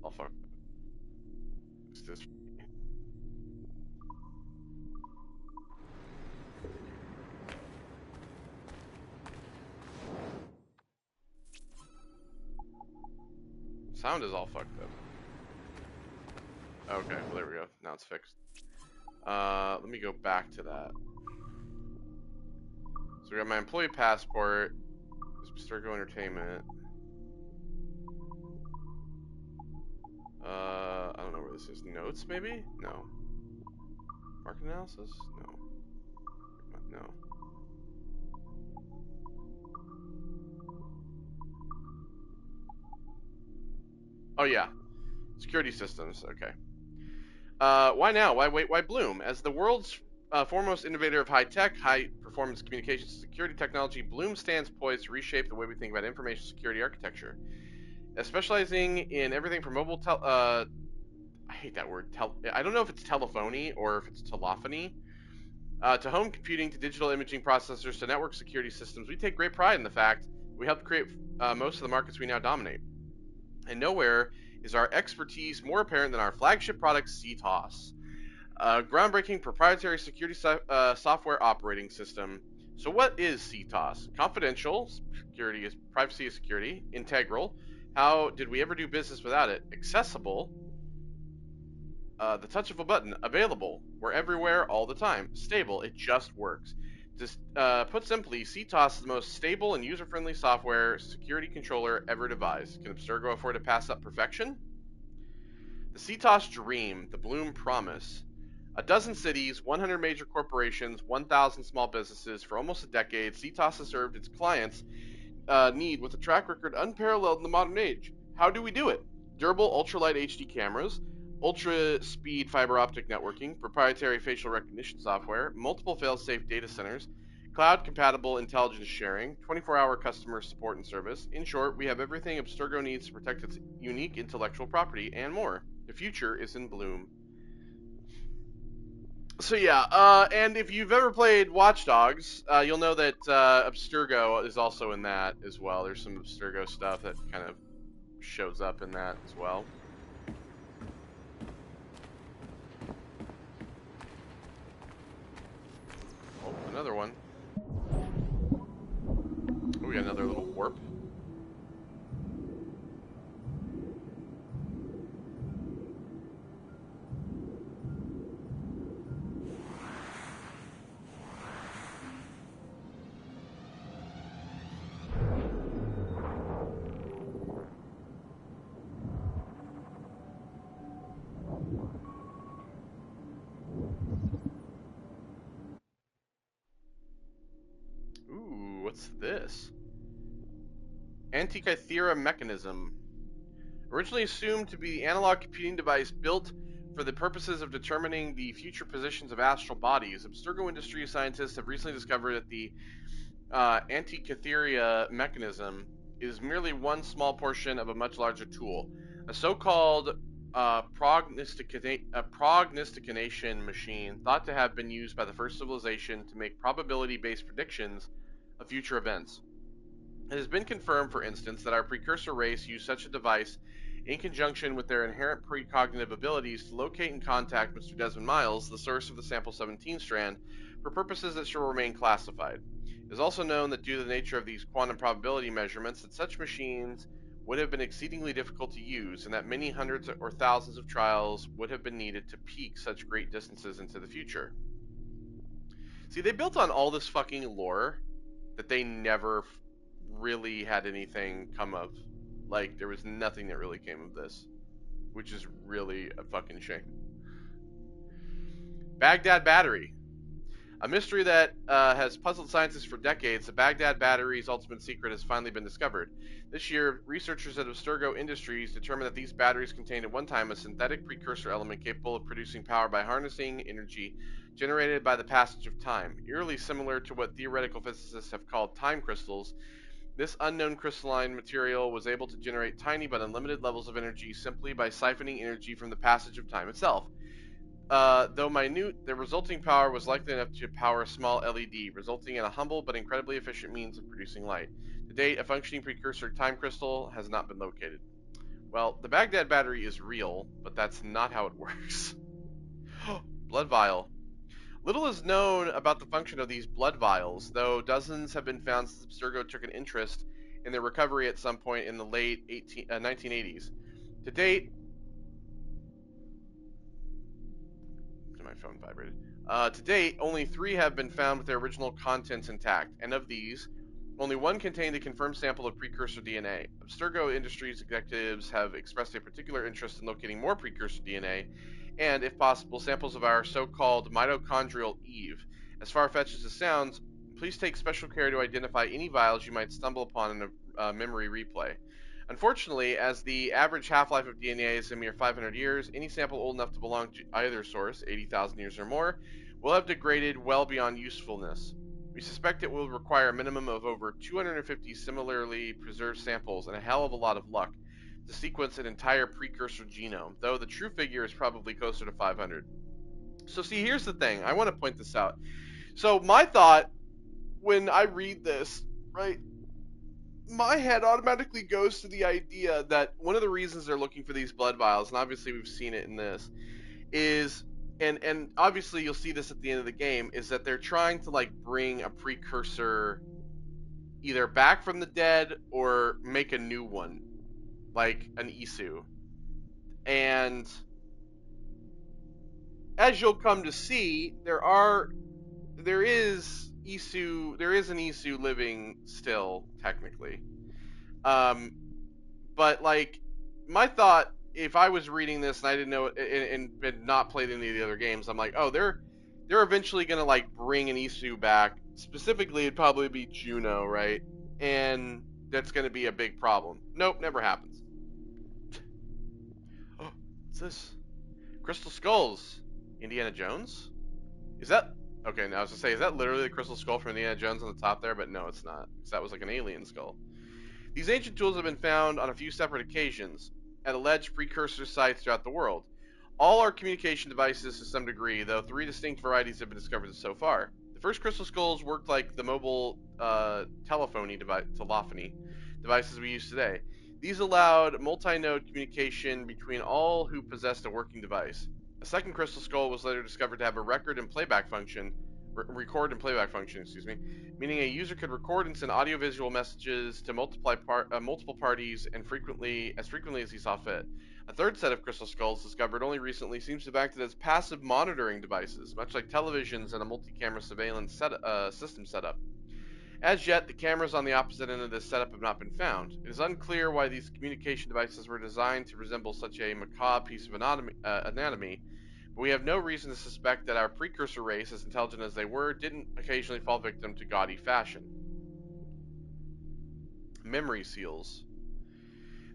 Oh fuck. What's this? Sound is all fucked up. Okay, well there we go. Now it's fixed. Let me go back to that. So we got my employee passport. Abstergo Entertainment. I don't know where this is. Notes, maybe? No. Market analysis? No. No. Oh yeah. Security systems. Okay. Why now? Why wait? Why Bloom? As the world's foremost innovator of high-tech, high-performance communications and security technology, Bloom stands poised to reshape the way we think about information security architecture. Specializing in everything from mobile I hate that word. I don't know if it's telephony or if it's telephony. To home computing, to digital imaging processors, to network security systems, we take great pride in the fact we helped create most of the markets we now dominate. And nowhere is our expertise more apparent than our flagship product, CTOS, a groundbreaking proprietary security software operating system. So what is CTOS? Confidential, security is privacy is security. Integral, how did we ever do business without it? Accessible, the touch of a button. Available, we're everywhere all the time. Stable, it just works. Just put simply, CTOS is the most stable and user-friendly software security controller ever devised. Can Abstergo afford to pass up perfection? The CTOS dream, the Bloom promise. A dozen cities, 100 major corporations, 1,000 small businesses. For almost a decade, CTOS has served its clients need with a track record unparalleled in the modern age. How do we do it? Durable ultralight HD cameras, ultra-speed fiber optic networking, proprietary facial recognition software, multiple fail-safe data centers, cloud-compatible intelligence sharing, 24-hour customer support and service. In short, we have everything Abstergo needs to protect its unique intellectual property and more. The future is in bloom. So yeah, and if you've ever played Watch Dogs, you'll know that Abstergo is also in that as well. There's some Abstergo stuff that kind of shows up in that as well. Oh, another one. Oh, we got another little warp. Ooh, what's this? Antikythera mechanism. Originally assumed to be the analog computing device built for the purposes of determining the future positions of astral bodies, Abstergo Industries scientists have recently discovered that the Antikythera mechanism is merely one small portion of a much larger tool, a so-called prognostication machine thought to have been used by the first civilization to make probability-based predictions of future events. It has been confirmed, for instance, that our precursor race used such a device in conjunction with their inherent precognitive abilities to locate and contact Mr. Desmond Miles, the source of the Sample 17 strand, for purposes that shall remain classified. It is also known that due to the nature of these quantum probability measurements, that such machines would have been exceedingly difficult to use, and that many hundreds or thousands of trials would have been needed to peek such great distances into the future. See, they built on all this fucking lore that they never really had anything come of. Like, there was nothing that really came of this, which is really a fucking shame. Baghdad Battery. A mystery that has puzzled scientists for decades, the Baghdad Battery's ultimate secret has finally been discovered. This year, researchers at Abstergo Industries determined that these batteries contained at one time a synthetic precursor element capable of producing power by harnessing energy generated by the passage of time. Eerily similar to what theoretical physicists have called time crystals, this unknown crystalline material was able to generate tiny but unlimited levels of energy simply by siphoning energy from the passage of time itself. Though minute, the resulting power was likely enough to power a small LED, resulting in a humble but incredibly efficient means of producing light. To date, a functioning precursor time crystal has not been located. Well, the Baghdad battery is real, but that's not how it works. Blood vial. Little is known about the function of these blood vials, though dozens have been found since Abstergo took an interest in their recovery at some point in the late 1980s. To date, my phone vibrated. To date, only 3 have been found with their original contents intact, and of these, only one contained a confirmed sample of precursor DNA. Abstergo Industries executives have expressed a particular interest in locating more precursor DNA, and, if possible, samples of our so-called mitochondrial Eve. As far-fetched as this sounds, please take special care to identify any vials you might stumble upon in a memory replay. Unfortunately, as the average half-life of DNA is a mere 500 years, any sample old enough to belong to either source, 80,000 years or more, will have degraded well beyond usefulness. We suspect it will require a minimum of over 250 similarly preserved samples and a hell of a lot of luck to sequence an entire precursor genome, though the true figure is probably closer to 500. So see, here's the thing. I want to point this out. So my thought when I read this, right, my head automatically goes to the idea that one of the reasons they're looking for these blood vials, and obviously we've seen it in this, is, and obviously you'll see this at the end of the game, is that they're trying to like bring a precursor either back from the dead or make a new one, like an Isu. And as you'll come to see, there is an Isu living still, technically. But like, my thought, if I was reading this and I didn't know and had not played any of the other games, I'm like, oh, they're eventually gonna like bring an Isu back. Specifically, it'd probably be Juno, right? And that's going to be a big problem. Nope, never happens. Oh, what's this? Crystal Skulls. Indiana Jones? Is that... Okay, now I was going to say, is that literally the crystal skull from Indiana Jones on the top there? But no, it's not. Because that was like an alien skull. These ancient tools have been found on a few separate occasions at alleged precursor sites throughout the world. All are communication devices to some degree, though 3 distinct varieties have been discovered so far. The first crystal skulls worked like the mobile telephony devices we use today. These allowed multi-node communication between all who possessed a working device. A second crystal skull was later discovered to have a record and playback function, meaning a user could record and send audio-visual messages to multiple parties and as frequently as he saw fit. A third set of crystal skulls discovered only recently seems to have acted as passive monitoring devices, much like televisions and a multi-camera surveillance system setup. As yet, the cameras on the opposite end of this setup have not been found. It is unclear why these communication devices were designed to resemble such a macabre piece of anatomy, but we have no reason to suspect that our precursor race, as intelligent as they were, didn't occasionally fall victim to gaudy fashion. Memory seals.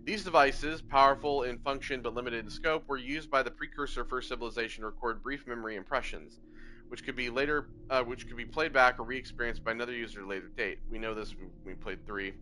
These devices, powerful in function but limited in scope, were used by the precursor first civilization to record brief memory impressions, which could be played back or re-experienced by another user at a later date. We know this when we played 3.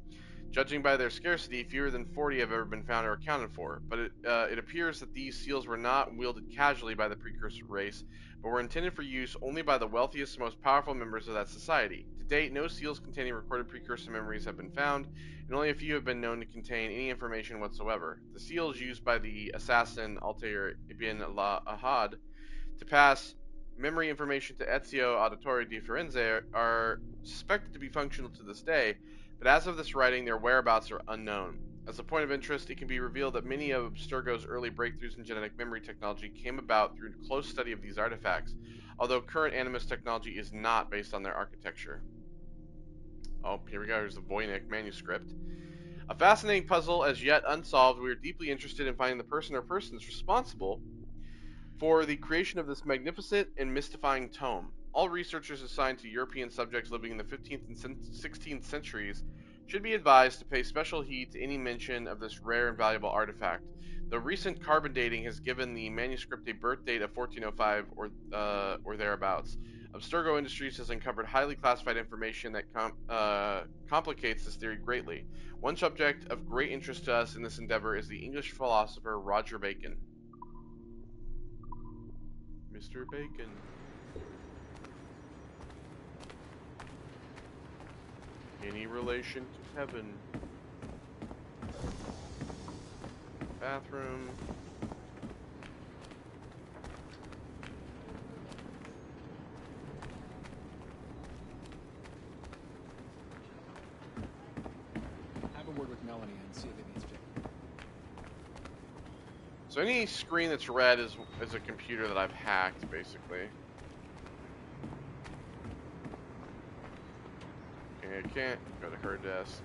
Judging by their scarcity, fewer than 40 have ever been found or accounted for, but it appears that these seals were not wielded casually by the precursor race, but were intended for use only by the wealthiest and most powerful members of that society. To date, no seals containing recorded precursor memories have been found, and only a few have been known to contain any information whatsoever. The seals used by the assassin Altair ibn Ahad to pass memory information to Ezio Auditore di Firenze are suspected to be functional to this day, but as of this writing, their whereabouts are unknown. As a point of interest, it can be revealed that many of Abstergo's early breakthroughs in genetic memory technology came about through close study of these artifacts, although current Animus technology is not based on their architecture. Oh, here we go. Here's the Voynich manuscript. A fascinating puzzle as yet unsolved. We are deeply interested in finding the person or persons responsible for the creation of this magnificent and mystifying tome. All researchers assigned to European subjects living in the 15th and 16th centuries should be advised to pay special heed to any mention of this rare and valuable artifact. The recent carbon dating has given the manuscript a birth date of 1405 or thereabouts. Abstergo Industries has uncovered highly classified information that complicates this theory greatly. One subject of great interest to us in this endeavor is the English philosopher Roger Bacon. Mr. Bacon. Any relation to heaven? Bathroom. Have a word with Melanie and see if it needs fixing. So any screen that's red is a computer that I've hacked, basically. Okay, I can't go to her desk.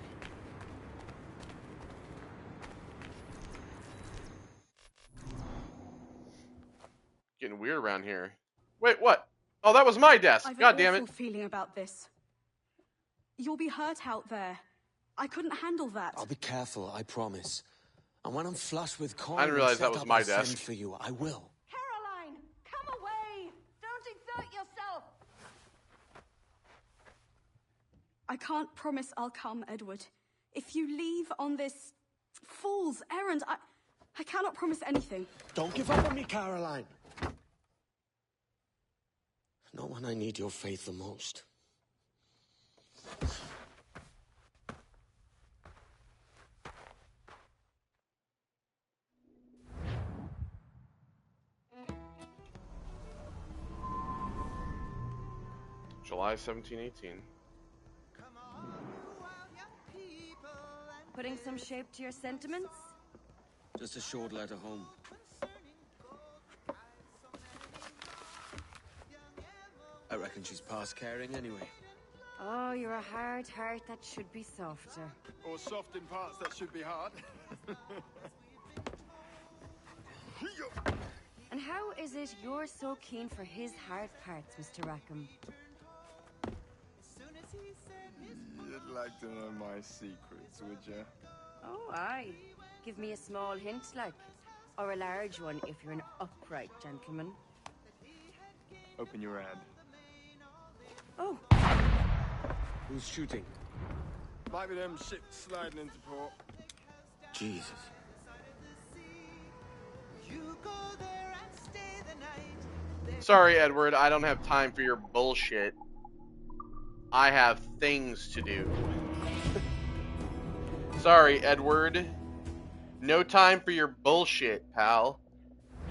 Getting weird around here. Wait, what? Oh, that was my desk. God damn it. I have an awful feeling about this. You'll be hurt out there. I couldn't handle that. I'll be careful, I promise. And when I'm flush with coin, I didn't realize that was my desk. For you, I will. Caroline, come away! Don't exert yourself! I can't promise I'll come, Edward. If you leave on this fool's errand, I cannot promise anything. Don't give up on me, Caroline. Not when I need your faith the most. July 1718. Putting some shape to your sentiments? Just a short letter home. I reckon she's past caring anyway. Oh, you're a hard heart that should be softer. Or soft in parts that should be hard. And how is it you're so keen for his hard parts, Mr. Rackham? You'd like to know my secrets, would you? Oh, aye. Give me a small hint, like. Or a large one if you're an upright gentleman. Open your hand. Oh. Who's shooting? Might be them ships sliding into port. Jesus. Sorry, Edward, I don't have time for your bullshit. I have things to do. Sorry, Edward. No time for your bullshit, pal.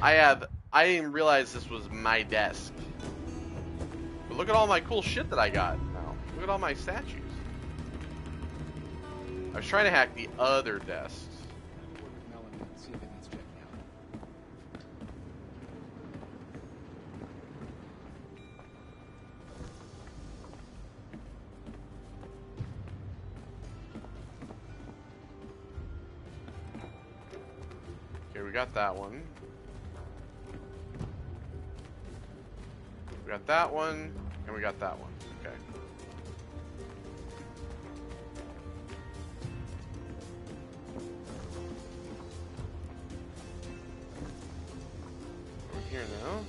I didn't realize this was my desk. But look at all my cool shit that I got now. Look at all my statues. I was trying to hack the other desks. Okay, we got that one. We got that one, and we got that one. Okay. Over here now.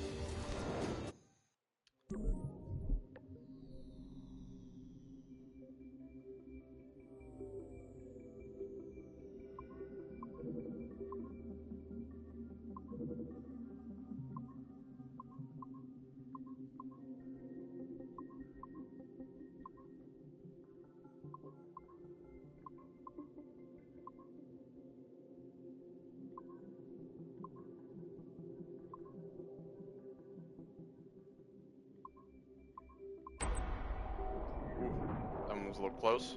That one was a little close.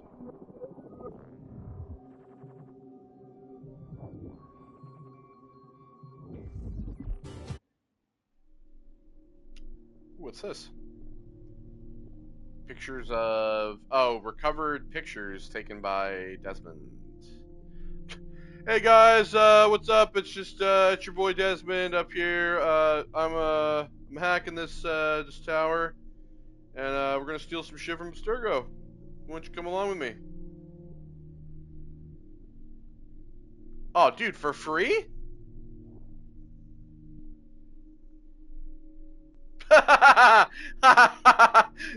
What's this? Pictures of... Oh, recovered pictures taken by Desmond. Hey guys, what's up? It's just, it's your boy Desmond up here. I'm hacking this tower. And, we're gonna steal some shit from Abstergo. Why don't you come along with me? Oh, dude, for free?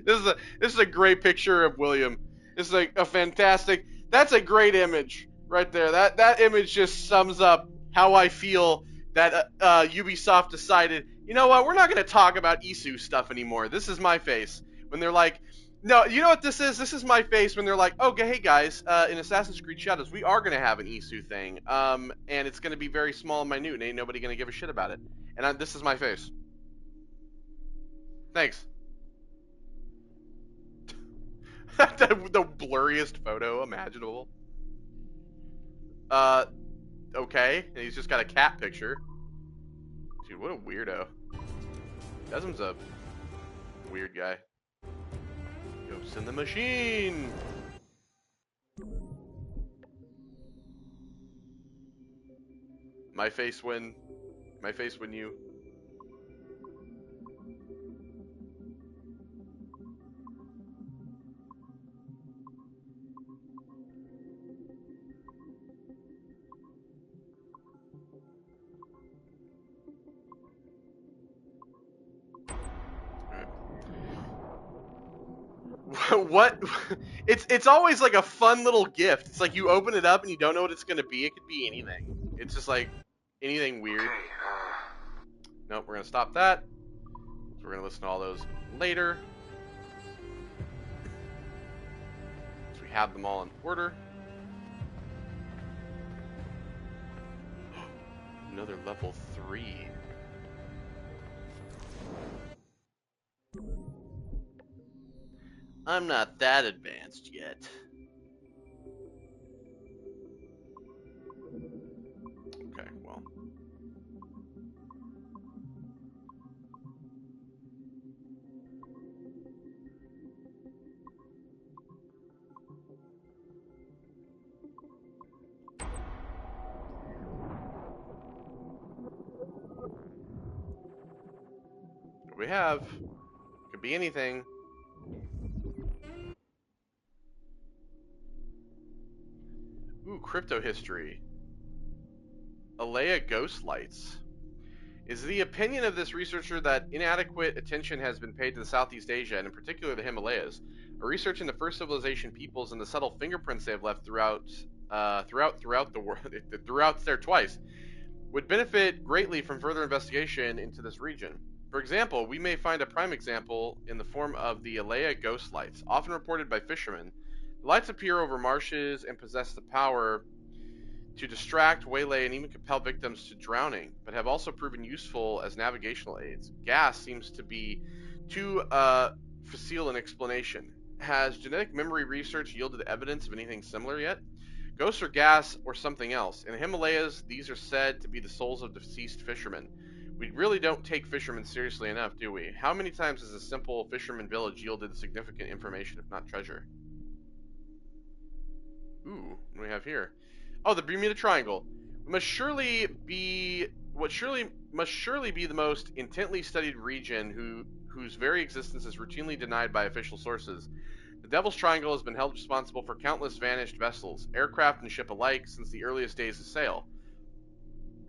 This is a great picture of William. This is a fantastic. That's a great image right there. That image just sums up how I feel that Ubisoft decided, you know what, we're not going to talk about Isu stuff anymore. This is my face. When they're like, no, you know what this is? This is my face when they're like, okay, hey guys, in Assassin's Creed Shadows, we are going to have an Isu thing, and it's going to be very small and minute, and ain't nobody going to give a shit about it. And this is my face. Thanks. the blurriest photo imaginable. Okay. And he's just got a cat picture. Dude, what a weirdo. Desmond's a weird guy. Ghost in the machine! My face when you... What? It's always like a fun little gift. It's like you open it up and you don't know what it's gonna be. It could be anything. It's just like anything weird. Okay, Nope, we're gonna stop that. So we're gonna listen to all those later. So we have them all in order. Another level 3. I'm not that advanced yet. Okay, well. What we have could be anything. Ooh, crypto history. Alea ghost lights. Is the opinion of this researcher that inadequate attention has been paid to the Southeast Asia, and in particular the Himalayas. A research into first civilization peoples and the subtle fingerprints they have left throughout the world, throughout there twice, would benefit greatly from further investigation into this region. For example, we may find a prime example in the form of the Alea ghost lights, often reported by fishermen. The lights appear over marshes and possess the power to distract, waylay, and even compel victims to drowning, but have also proven useful as navigational aids. Gas seems to be too facile an explanation. Has genetic memory research yielded evidence of anything similar yet? Ghosts or gas or something else. In the Himalayas, these are said to be the souls of deceased fishermen. We really don't take fishermen seriously enough, do we? How many times has a simple fisherman village yielded significant information, if not treasure? Ooh, what do we have here? Oh, the Bermuda Triangle. Must surely be the most intently studied region whose very existence is routinely denied by official sources. The Devil's Triangle has been held responsible for countless vanished vessels, aircraft and ship alike, since the earliest days of sail.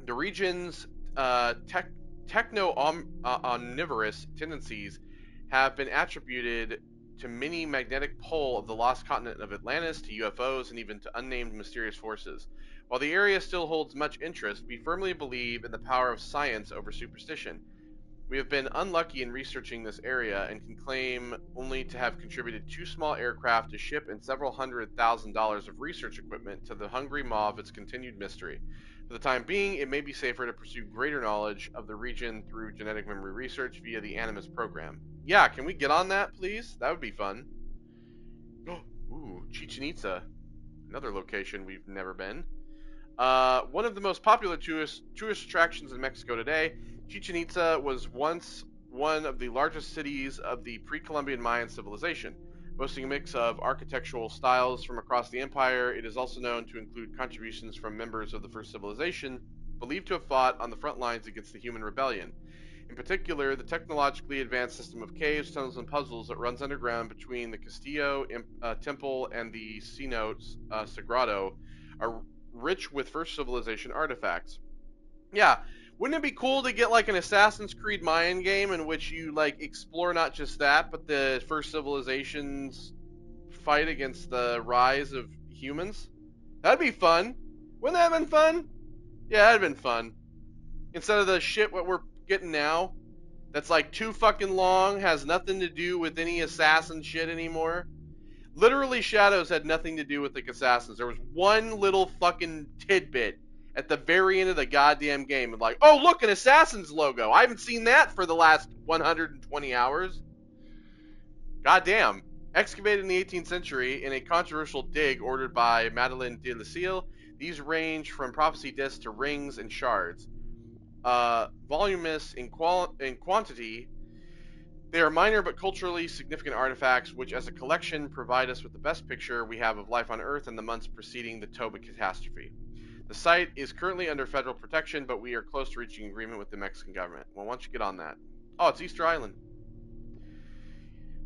The region's techno-omnivorous tendencies have been attributed to many magnetic pole of the lost continent of Atlantis, to UFOs, and even to unnamed mysterious forces. While the area still holds much interest, we firmly believe in the power of science over superstition. We have been unlucky in researching this area and can claim only to have contributed 2 small aircraft, a ship, and several $100,000 of research equipment to the hungry maw of its continued mystery. For the time being, it may be safer to pursue greater knowledge of the region through genetic memory research via the Animus program. Yeah, can we get on that, please? That would be fun. Ooh, Chichen Itza. Another location we've never been. One of the most popular tourist attractions in Mexico today, Chichen Itza was once one of the largest cities of the pre-Columbian Mayan civilization. Boasting a mix of architectural styles from across the empire, it is also known to include contributions from members of the first civilization, believed to have fought on the front lines against the human rebellion. In particular, the technologically advanced system of caves, tunnels, and puzzles that runs underground between the Castillo Temple and the Cenote Sagrado are rich with first civilization artifacts. Yeah, wouldn't it be cool to get like an Assassin's Creed Mayan game in which you like explore not just that, but the first civilizations fight against the rise of humans? That'd be fun. Wouldn't that have been fun? Yeah, that'd have been fun. Instead of the shit what we're getting now, that's like too fucking long, has nothing to do with any assassin shit anymore. Literally, Shadows had nothing to do with the assassins. There was one little fucking tidbit at the very end of the goddamn game. Like, oh, look, an assassin's logo. I haven't seen that for the last 120 hours. Goddamn. Excavated in the 18th century in a controversial dig ordered by Madeleine de Lucille, these range from prophecy discs to rings and shards. Voluminous in quantity, they are minor but culturally significant artifacts which as a collection provide us with the best picture we have of life on Earth in the months preceding the Toba catastrophe. The site is currently under federal protection, but we are close to reaching agreement with the Mexican government. Well, why don't you get on that? Oh, it's Easter Island.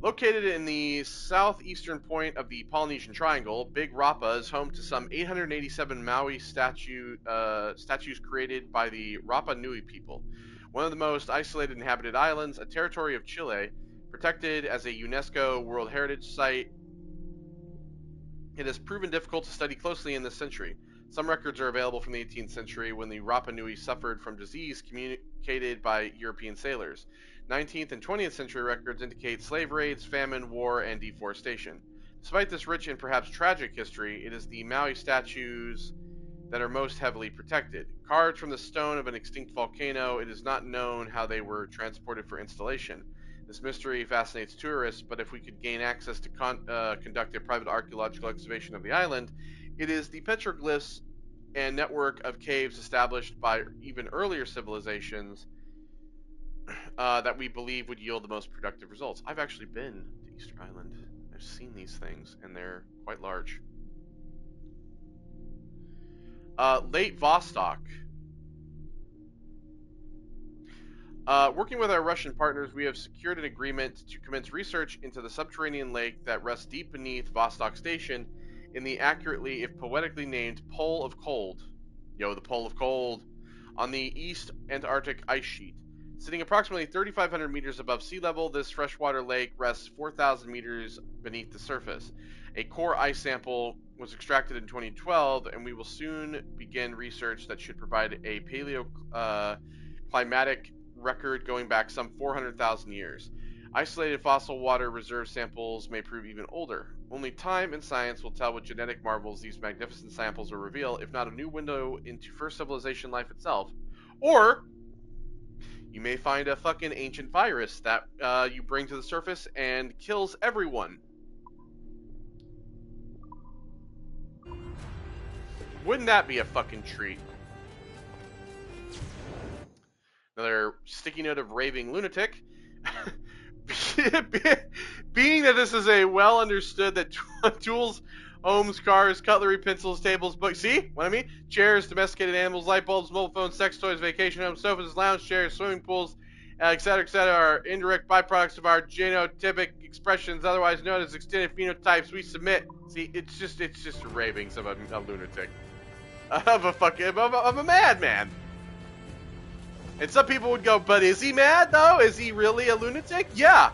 Located in the southeastern point of the Polynesian Triangle, Big Rapa is home to some 887 Maui statues created by the Rapa Nui people, one of the most isolated inhabited islands, a territory of Chile, protected as a UNESCO World Heritage Site. It has proven difficult to study closely in this century. Some records are available from the 18th century when the Rapa Nui suffered from disease communicated by European sailors. 19th and 20th century records indicate slave raids, famine, war, and deforestation. Despite this rich and perhaps tragic history, it is the Maui statues that are most heavily protected. Carved from the stone of an extinct volcano, it is not known how they were transported for installation. This mystery fascinates tourists, but if we could gain access to conduct a private archaeological excavation of the island, it is the petroglyphs and network of caves established by even earlier civilizations that we believe would yield the most productive results. I've actually been to Easter Island. I've seen these things, and they're quite large. Late Vostok. Working with our Russian partners, we have secured an agreement to commence research into the subterranean lake that rests deep beneath Vostok Station in the accurately, if poetically named, Pole of Cold. Yo, the Pole of Cold. On the East Antarctic ice sheet. Sitting approximately 3,500 meters above sea level, this freshwater lake rests 4,000 meters beneath the surface. A core ice sample was extracted in 2012, and we will soon begin research that should provide a paleoclimatic record going back some 400,000 years. Isolated fossil water reserve samples may prove even older. Only time and science will tell what genetic marvels these magnificent samples will reveal, if not a new window into first civilization life itself. Or you may find a fucking ancient virus that you bring to the surface and kills everyone. Wouldn't that be a fucking treat? Another sticky note of raving lunatic. Being that this is a well understood that tools, homes, cars, cutlery, pencils, tables, books, see what I mean? Chairs, domesticated animals, light bulbs, mobile phones, sex toys, vacation homes, sofas, lounge chairs, swimming pools, etc., are indirect byproducts of our genotypic expressions, otherwise known as extended phenotypes. We submit. See, it's just ravings of a lunatic, of a madman. And some people would go, but is he mad though? Is he really a lunatic? Yeah,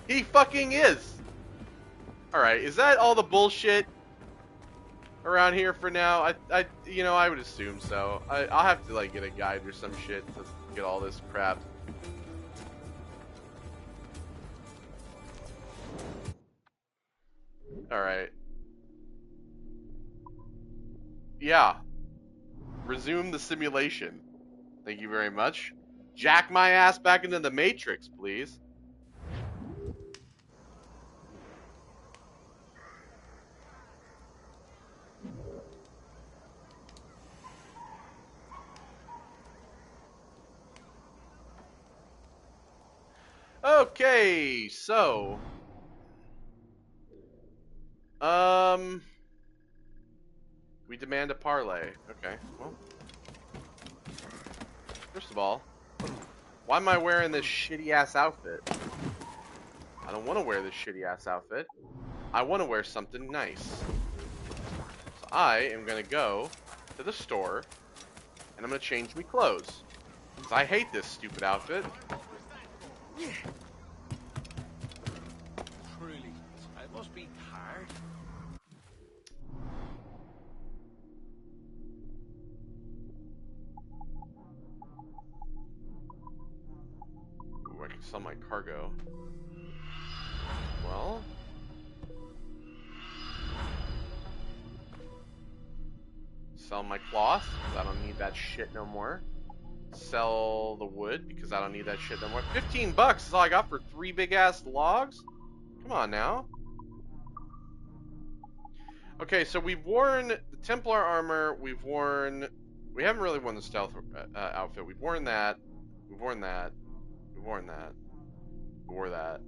he fucking is. Alright, is that all the bullshit around here for now? I would assume so. I'll have to like get a guide or some shit to get all this crap. Alright. Yeah. Resume the simulation. Thank you very much. Jack my ass back into the Matrix, please. Okay, so we demand a parlay. Okay, well, first of all, why am I wearing this shitty ass outfit? I don't want to wear this shitty ass outfit. I want to wear something nice. So I am gonna go to the store and I'm gonna change me clothes. Because I hate this stupid outfit. Truly, it must be hard. Ooh, I can sell my cargo. Well, sell my cloth, because I don't need that shit no more. Sell the wood, because I don't need that shit no more. 15 bucks is all I got for 3 big ass logs? Come on now. Okay, so we've worn the Templar armor, we haven't really worn the stealth outfit. We've worn that, we've worn that, we've worn that, we wore that,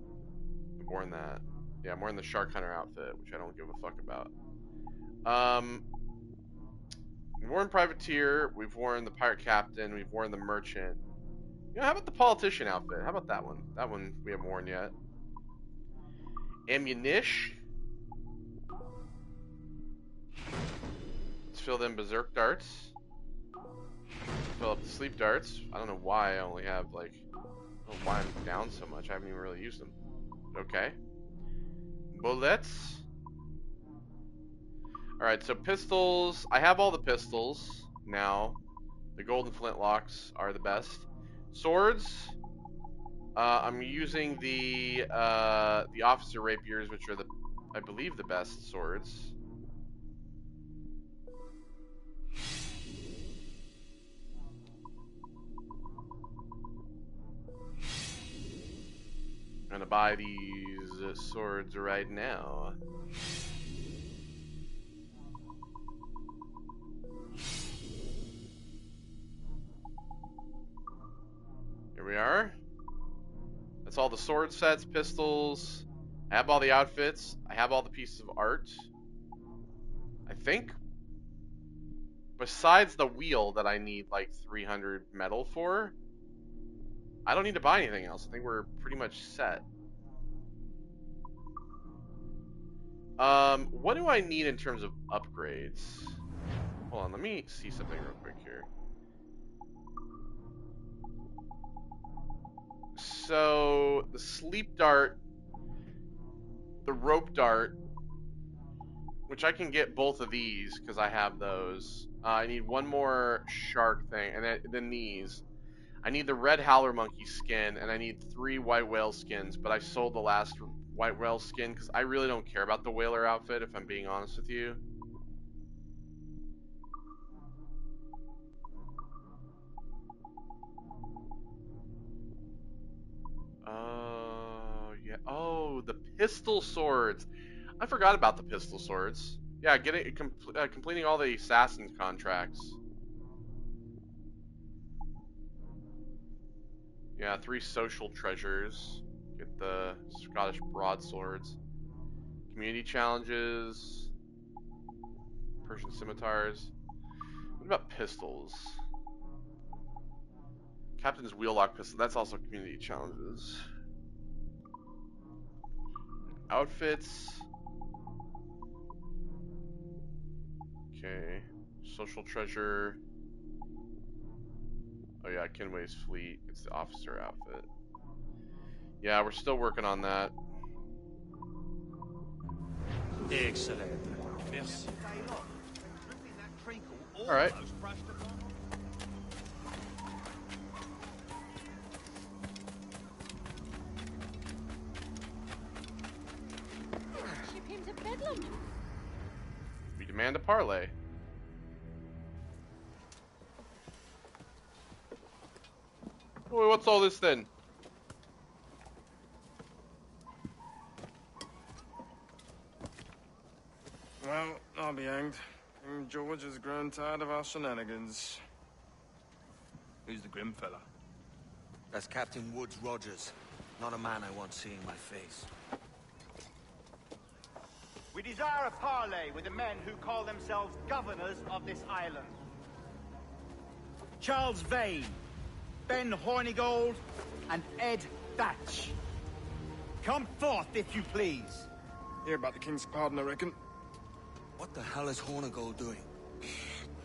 we've worn that. Yeah, I'm wearing the Shark Hunter outfit, which I don't give a fuck about. We've worn Privateer, we've worn the Pirate Captain, we've worn the Merchant. You know, how about the Politician outfit? How about that one? That one we haven't worn yet. Ammunition. Let's fill them Berserk darts. Fill up the Sleep darts. I don't know why I only have, like, I don't know why I'm down so much. I haven't even really used them. Okay. Bullets. Alright, so pistols. I have all the pistols now. The golden flintlocks are the best. Swords. I'm using the officer rapiers, which are I believe the best swords. I'm gonna buy these swords right now. Here we are. That's all the sword sets, pistols. I have all the outfits. I have all the pieces of art. I think. Besides the wheel that I need like 300 metal for, I don't need to buy anything else. I think we're pretty much set. What do I need in terms of upgrades? Hold on, let me see something real quick here. So, the sleep dart, the rope dart, which I can get both of these because I have those. I need one more shark thing, and then these. I need the red howler monkey skin, and I need 3 white whale skins, but I sold the last white whale skin because I really don't care about the whaler outfit, if I'm being honest with you. Oh, yeah. Oh, the pistol swords. I forgot about the pistol swords. Yeah, completing all the assassin's contracts. Yeah, 3 social treasures. Get the Scottish broadswords. Community challenges. Persian scimitars. What about pistols? Captain's wheellock pistol. That's also community challenges. Outfits. Okay. Social treasure. Oh yeah, Kenway's fleet. It's the officer outfit. Yeah, we're still working on that. Excellent. Merci. All right. Ship him to Bedlam. We demand a parlay. Wait, what's all this then? Well, I'll be hanged. King George has grown tired of our shenanigans. Who's the grim fella? That's Captain Woods Rogers. Not a man I want seeing my face. We desire a parley with the men who call themselves governors of this island. Charles Vane, Ben Hornigold, and Ed Thatch. Come forth, if you please. Hear about the king's pardon, I reckon. What the hell is Hornigold doing?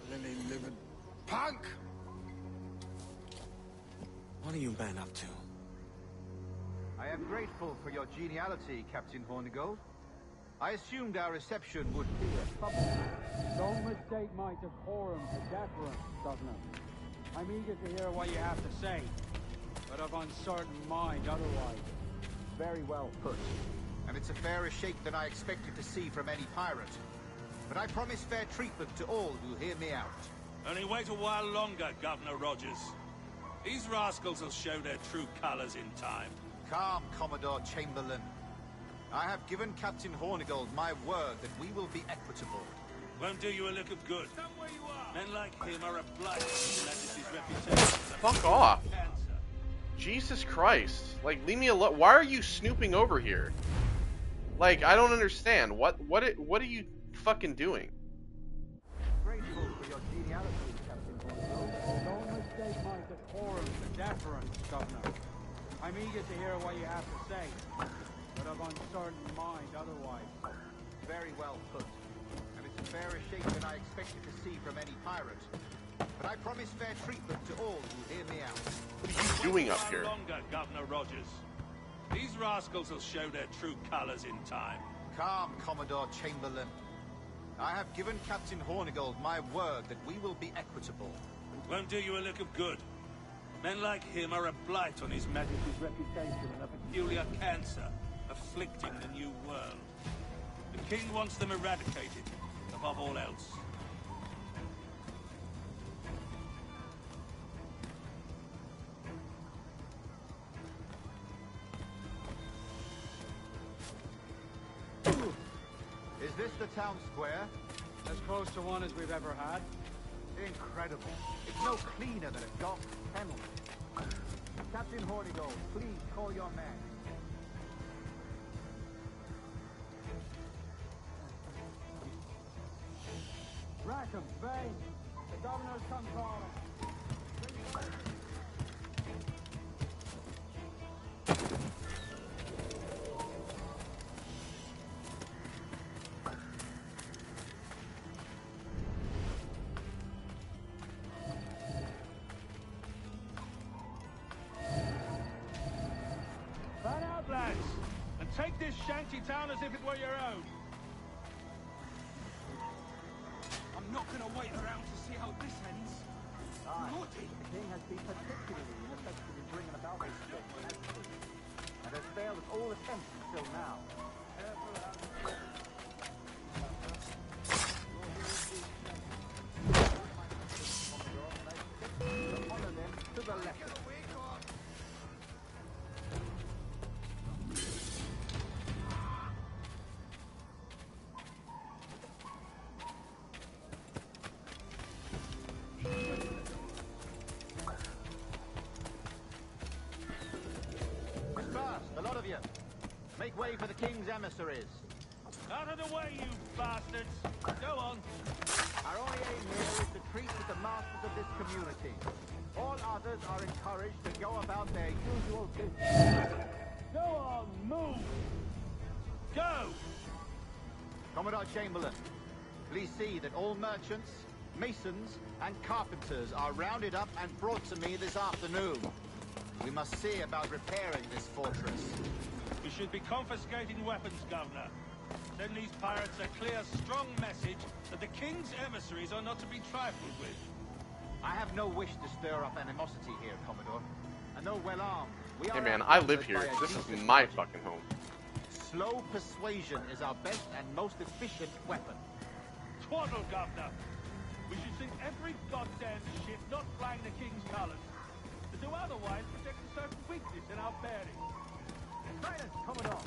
Lily-livered punk! What are you men up to? I am grateful for your geniality, Captain Hornigold. I assumed our reception would be a public. Don't mistake my decorum for deference, Governor. I'm eager to hear what you have to say, but of uncertain mind otherwise. Very well put. And it's a fairer shake than I expected to see from any pirate. But I promise fair treatment to all who hear me out. Only wait a while longer, Governor Rogers. These rascals will show their true colors in time. Calm, Commodore Chamberlain. I have given Captain Hornigold my word that we will be equitable. Won't do you a lick of good. Men like him are a blight to His Majesty's reputation. Fuck off. Jesus Christ. Like, leave me alone. Why are you snooping over here? Like, I don't understand. What are you fucking doing? Grateful for your geniality, Captain Hornigold. Don't mistake my decorum for deference, Governor. I'm eager to hear what you have to say, but of uncertain mind otherwise. Very well put. And it's a fairer shake than I expected to see from any pirate. But I promise fair treatment to all who hear me out. What are you doing up here? Longer, Governor Rogers. These rascals will show their true colors in time. Calm, Commodore Chamberlain. I have given Captain Hornigold my word that we will be equitable. Won't do you a lick of good. Men like him are a blight on His Majesty's reputation and a peculiar cancer afflicting the New World. The King wants them eradicated, above all else. Is this the town square? As close to one as we've ever had. Incredible. It's no cleaner than a dock kennel. Captain Hornigold, please call your men. Rackham, Vane, the Governor's come calling. your town as if it were your own. I'm not going to wait around to see how this ends. Naughty. The king has been particularly ineffective in bringing about this change, and has failed at all attempts until now. Honor them to the letter. Make way for the king's emissaries. Out of the way, you bastards! Go on. Our only aim here is to treat with the masters of this community. All others are encouraged to go about their usual business. Go on, move! Go! Commodore Chamberlain, please see that all merchants, masons, and carpenters are rounded up and brought to me this afternoon. We must see about repairing this fortress. We should be confiscating weapons, Governor. Send these pirates a clear, strong message that the king's emissaries are not to be trifled with. I have no wish to stir up animosity here, Commodore. And though well armed, we are... Hey man, I live here. This is my fucking home. Slow persuasion is our best and most efficient weapon. Twaddle, Governor. We should sink every goddamn ship not flying the king's colours. To do otherwise protects a certain weakness in our bearing. Silence, Commodore!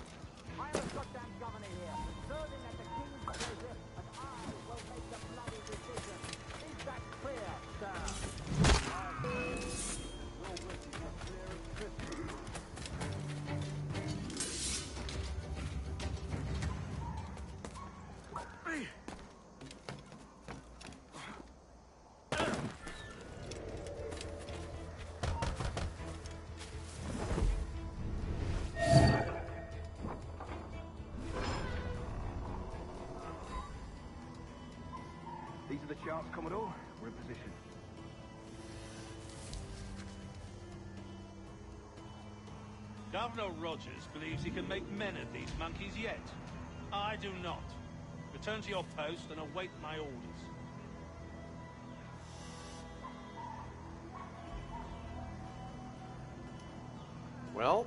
I am a goddamn governor here, serving at the king's pleasure, and I will make the bloody decision. Is that clear, sir? Your wish is as clear as crystal. These are the charts, Commodore. We're in position. Governor Rogers believes he can make men of these monkeys yet. I do not. Return to your post and await my orders. Well,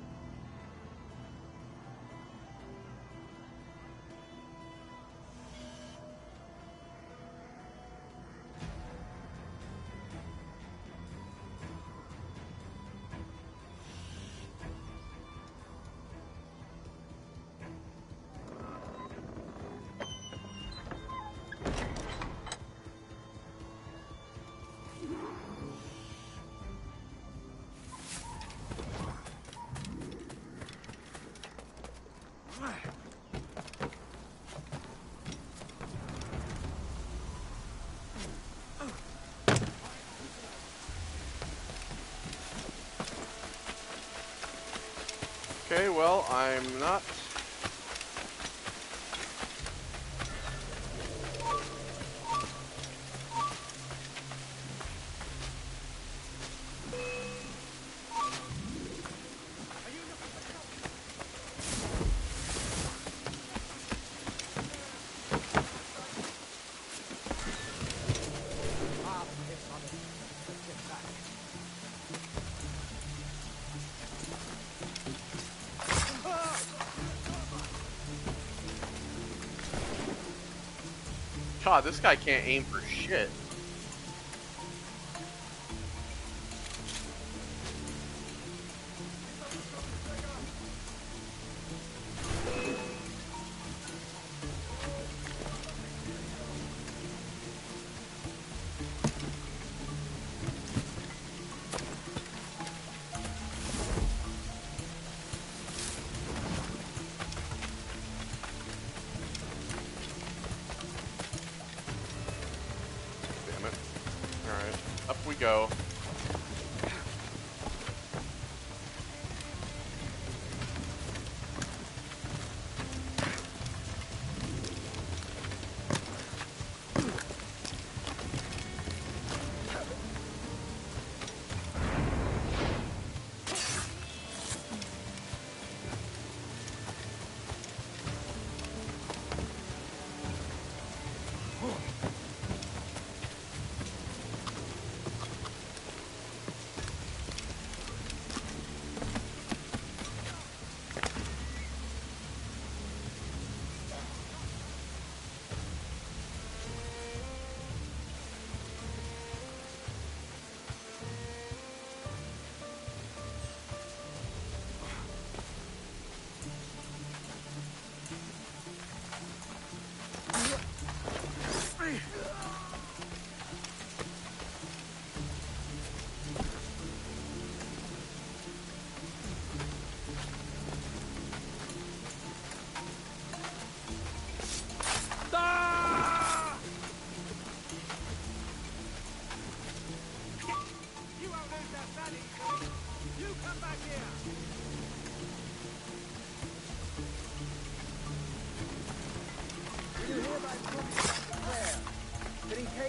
okay, well, I'm not... God, this guy can't aim for shit. Go.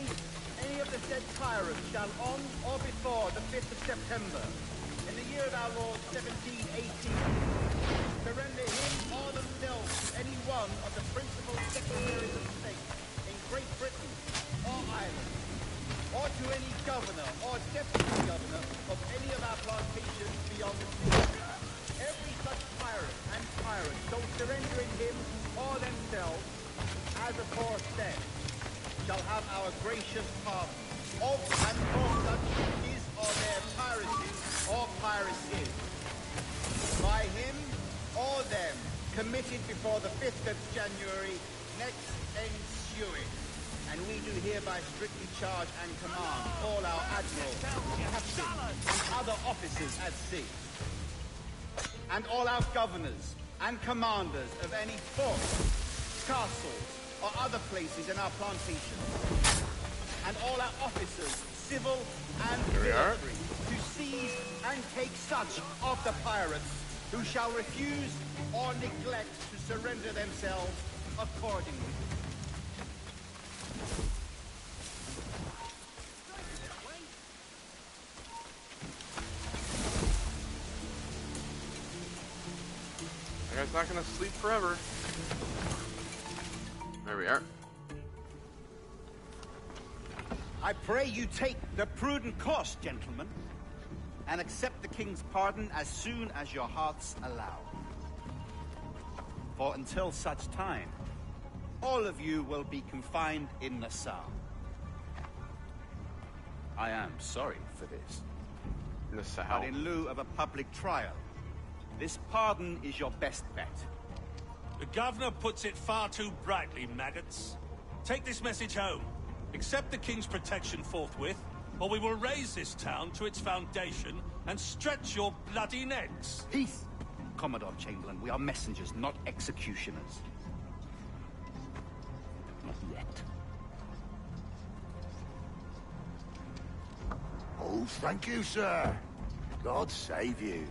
race any of the said tyrants shall on or before the 5th of September, in the year of our Lord 1718, surrender him or themselves to any one of the principal secretaries of state in Great Britain or Ireland, or to any governor or deputy governor of any of our plantations beyond the sea. Every such tyrant so surrendering him or themselves, as aforesaid, shall have our gracious pardon of and for such his or their piracy or piracies, by him or them committed before the 5th of January next ensuing. And we do hereby strictly charge and command all our admirals, captains, and other officers at sea, and all our governors and commanders of any forts, castles, or other places in our plantations, and all our officers, civil and military, to seize and take such of the pirates who shall refuse or neglect to surrender themselves accordingly. That guy's not gonna sleep forever. There we are. I pray you take the prudent course, gentlemen, and accept the king's pardon as soon as your hearts allow. For until such time, all of you will be confined in Nassau. I am sorry for this. Nassau. But in lieu of a public trial, this pardon is your best bet. The governor puts it far too brightly, maggots. Take this message home. Accept the king's protection forthwith, or we will raise this town to its foundation and stretch your bloody necks. Peace! Commodore Chamberlain, we are messengers, not executioners. Not yet. Oh, thank you, sir. God save you.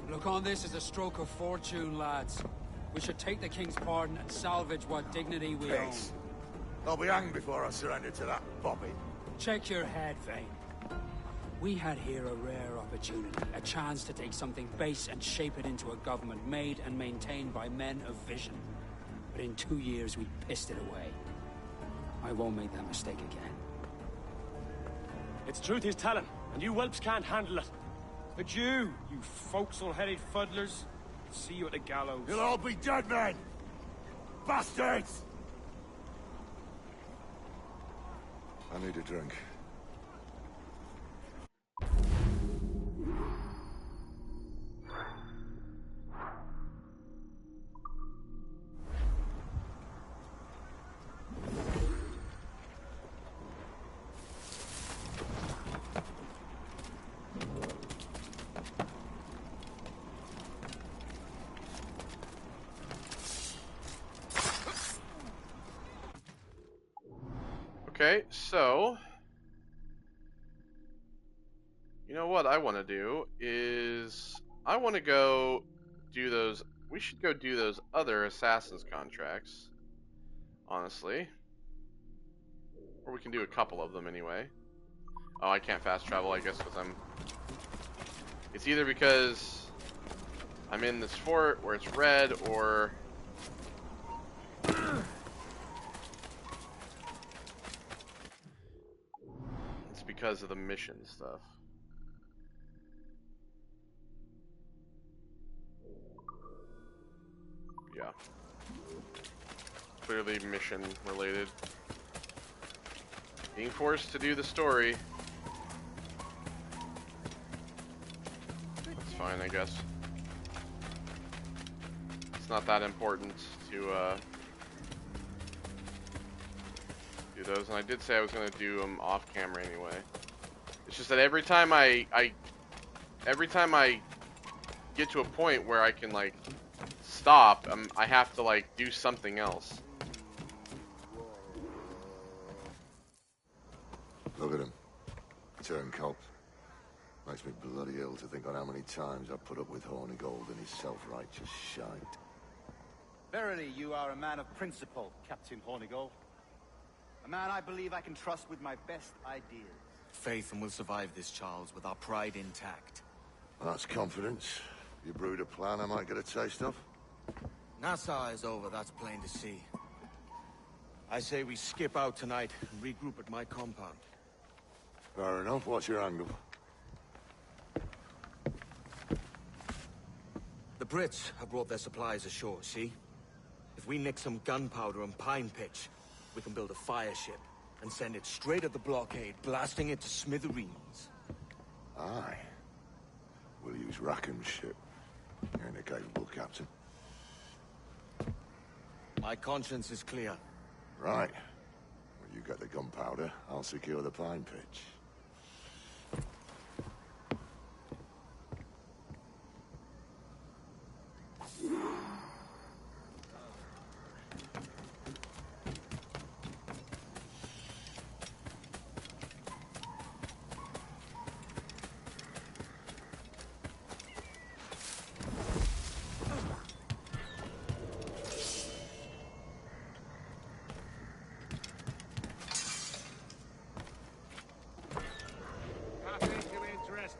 Look on this as a stroke of fortune, lads. We should take the king's pardon and salvage what dignity we own. Peace. I'll be hanged before I surrender to that bobby. Check your head, Vane. We had here a rare opportunity, a chance to take something base and shape it into a government made and maintained by men of vision. But in 2 years, we pissed it away. I won't make that mistake again. It's truth he's telling, and you whelps can't handle it. But you forecastle-headed fuddlers, see you at the gallows. You'll all be dead men! Bastards! I need a drink. Okay, so you know what I want to do is I want to go do those. We should go do those other Assassin's contracts, honestly. Or we can do a couple of them anyway. Oh, I can't fast travel, I guess, because it's either because I'm in this fort where it's red, or it's because of the mission stuff. Yeah. Clearly mission related. Being forced to do the story. That's fine, I guess. It's not that important to do those, and I did say I was going to do them off camera anyway. It's just that every time I get to a point where I can like stop, I have to like do something else. Look at him. Turncoat. Makes me bloody ill to think on how many times I've put up with Hornigold and his self-righteous shite. Verily, you are a man of principle, Captain Hornigold. A man I believe I can trust with my best ideas. Haytham will survive this, Charles, with our pride intact. That's confidence. You brewed a plan I might get a taste of? Nassau is over, that's plain to see. I say we skip out tonight and regroup at my compound. Fair enough. What's your angle? The Brits have brought their supplies ashore, see? If we nick some gunpowder and pine pitch, we can build a fire ship and send it straight at the blockade, blasting it to smithereens. Aye. We'll use Rackham's ship. You ain't a capable captain. My conscience is clear. Right. When you get the gunpowder, I'll secure the pine pitch.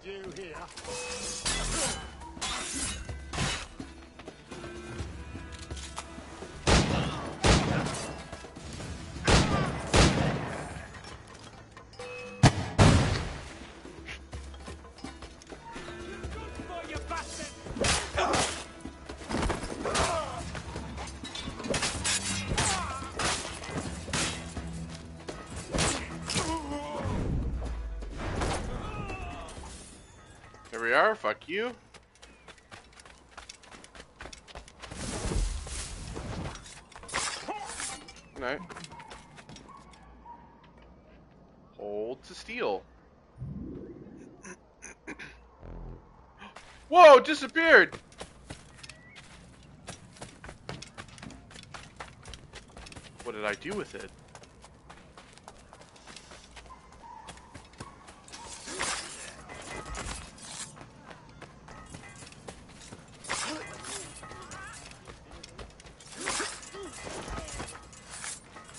You here. Here we are, fuck you. Good night. Hold to steal. Whoa, disappeared! What did I do with it?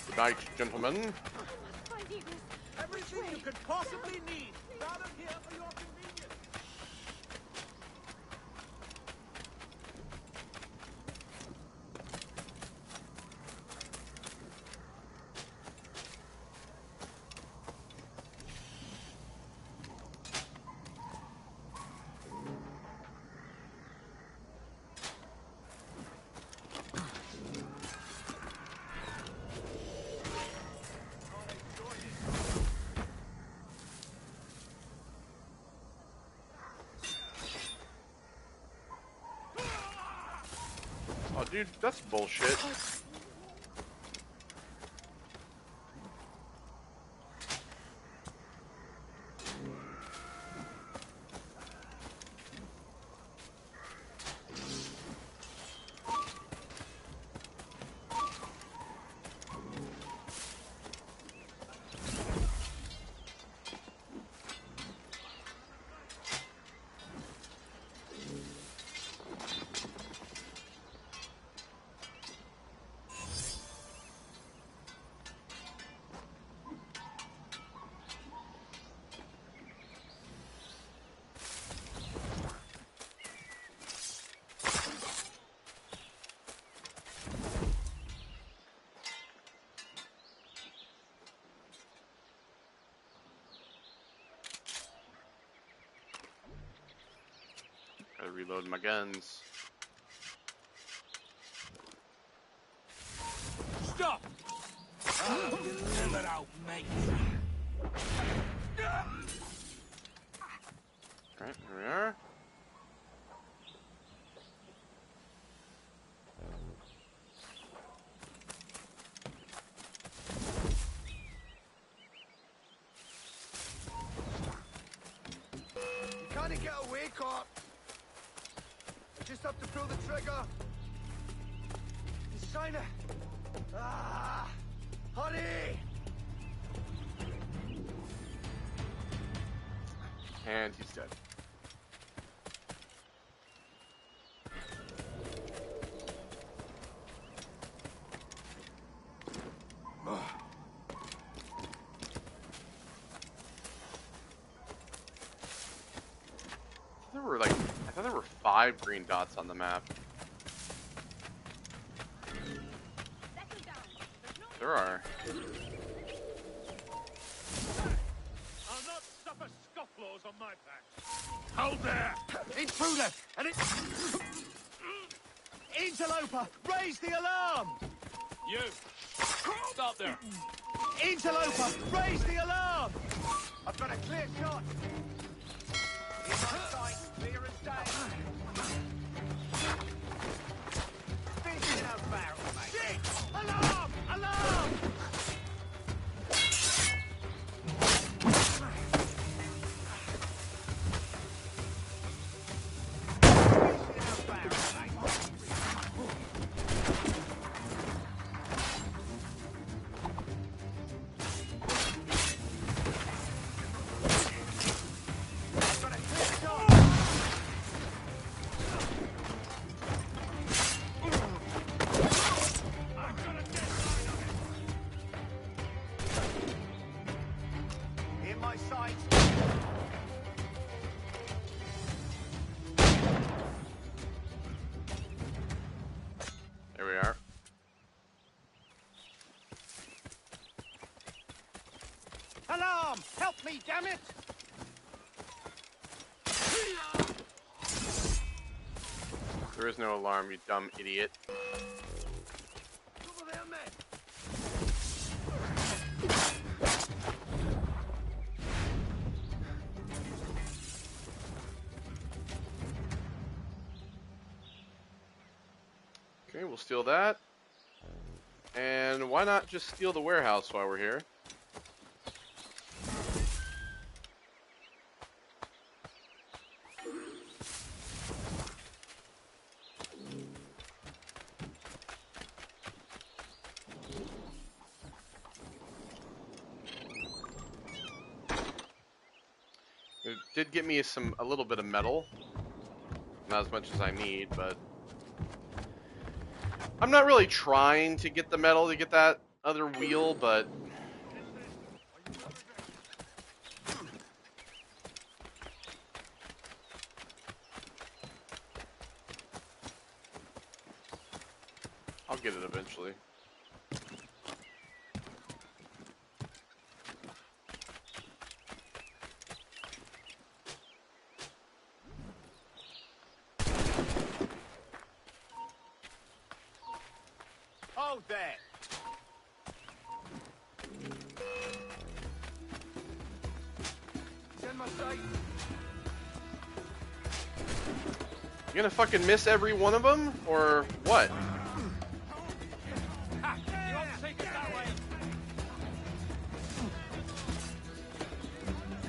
Good night, gentlemen. Everything you could possibly need. Found them here for your convenience. Oh, dude, that's bullshit. Gotta reload my guns. Stop! Deliver out, mate. Alright, here we are. You can't get away, cop. I just have to pull the trigger. He's trying to... Ah! Hurry! And he's dead. 5 green dots on the map. There are. I'll not suffer scofflaws on my back. Hold there! Intruder! And it... Interloper! Raise the alarm! You! Stop there! Interloper! Raise the alarm! I've got a clear shot! In my sight, clear as day! Fish in a barrel, mate! Shit! Alarm! Alarm! There we are. Alarm! Help me, damn it! There is no alarm, you dumb idiot. Okay, we'll steal that. And why not just steal the warehouse while we're here? It did get me a little bit of metal. Not as much as I need, but I'm not really trying to get the metal to get that other wheel, but I'll get it eventually. Hold there! Send my sight. You gonna fucking miss every one of them, or what? You won't take it that way!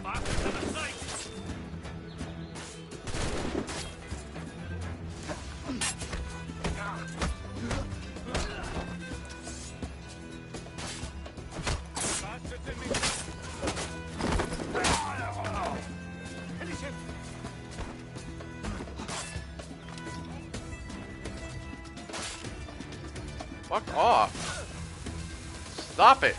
Mark it to the sight! Fuck off. Stop it.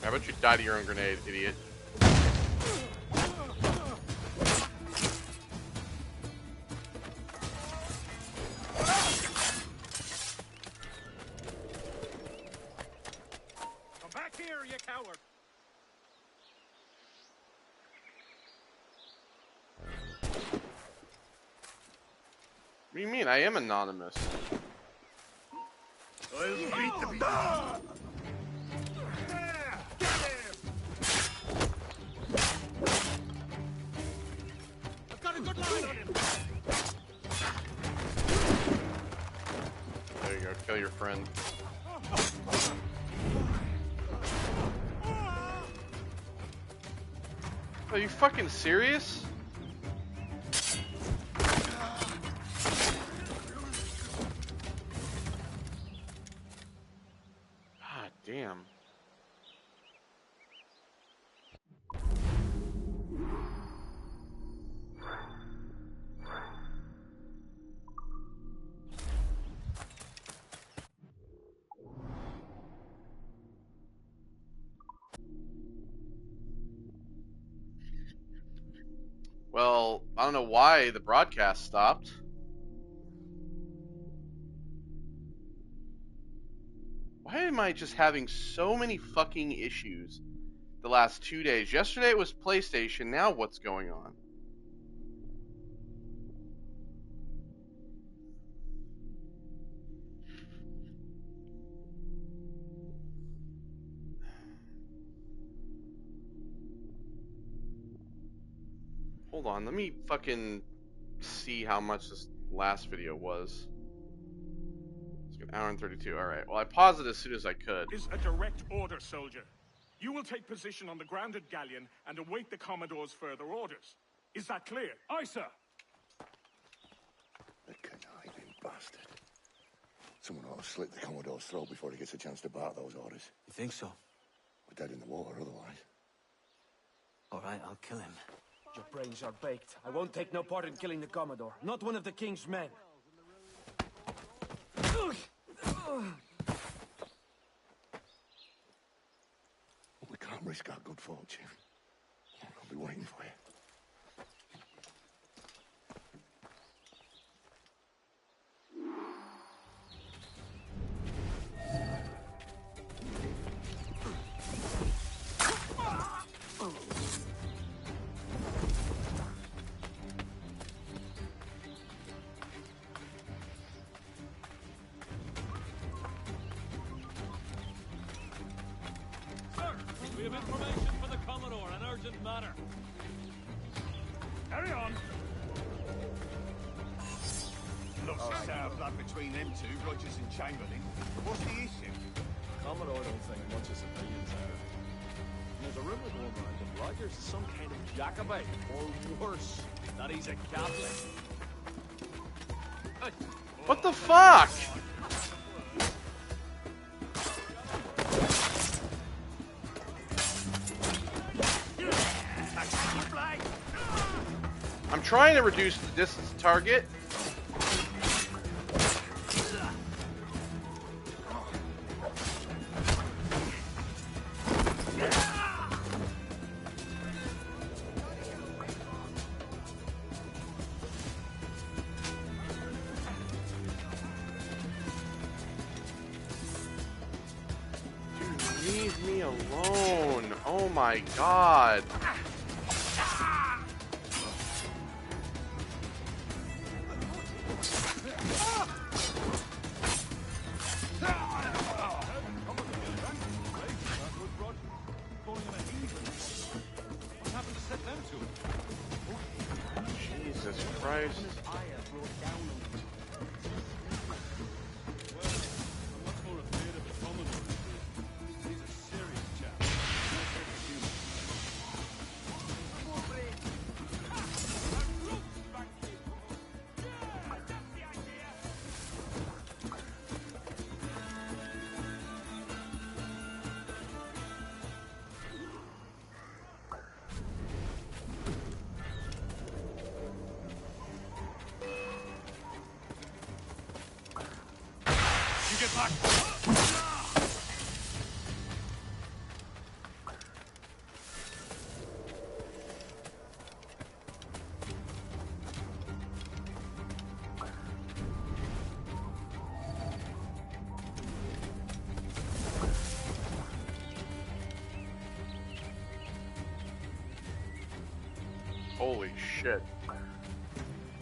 How about you die to your own grenade, idiot? What do you mean? I am anonymous. I'll beat the I've got a good line on him. There you go. Kill your friend. Are you fucking serious? God damn. I don't know why the broadcast stopped. Why am I just having so many fucking issues the last 2 days? Yesterday it was PlayStation, now what's going on? Hold on, let me fucking see how much this last video was. It's an hour and 32. Alright, well I paused it as soon as I could. Is a direct order, soldier. You will take position on the grounded galleon and await the Commodore's further orders. Is that clear? Aye, sir. The conniving bastard. Someone ought to slit the Commodore's throat before he gets a chance to bark those orders. You think so? We're dead in the water otherwise. All right, I'll kill him. Your brains are baked. I won't take no part in killing the Commodore. Not one of the King's men. We can't risk our good fortune. I'll be waiting for you. We have information for the Commodore, an urgent matter. Carry on. Looks to sound blood between them two, Rogers and Chamberlain. What's the issue? Commodore don't think much his opinions are. There's a rumor going around that Rogers is some kind of Jacobite, or worse, that he's a Catholic. What the fuck? I'm trying to reduce the distance to target. Dude, leave me alone. Oh my god. Jesus Christ. Get back! Holy shit.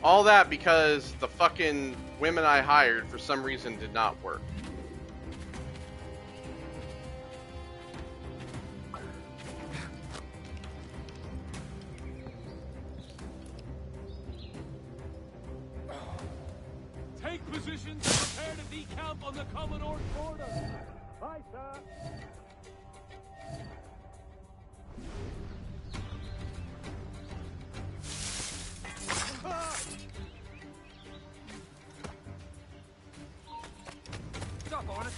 All that because the fucking women I hired for some reason did not work. Take positions and prepare to decamp on the Commodore's border. Aye, sir. Stop on it.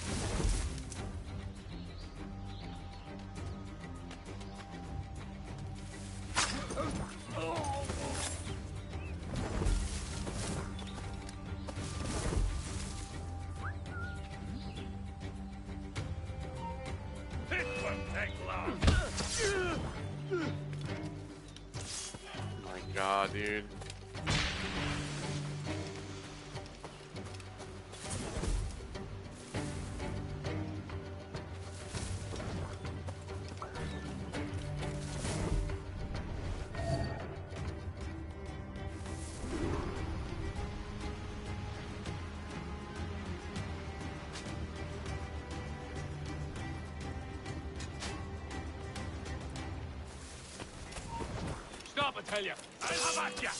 It won't take long. Oh my god, dude. tell you. I'll have at ya!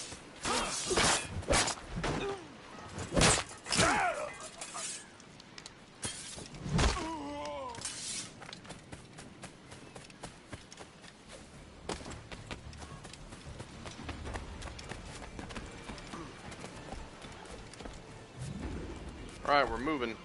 Alright, we're moving.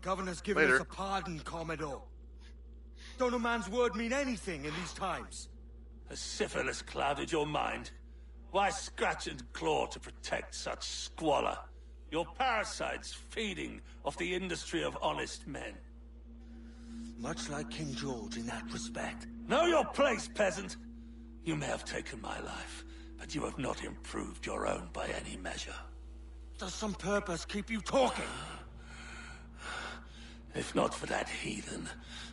Governor's given us a pardon, Commodore. Don't a man's word mean anything in these times? Has syphilis clouded your mind? Why scratch and claw to protect such squalor? Your parasites feeding off the industry of honest men. Much like King George in that respect. Know your place, peasant! You may have taken my life, but you have not improved your own by any measure. Does some purpose keep you talking? If not for that heathen,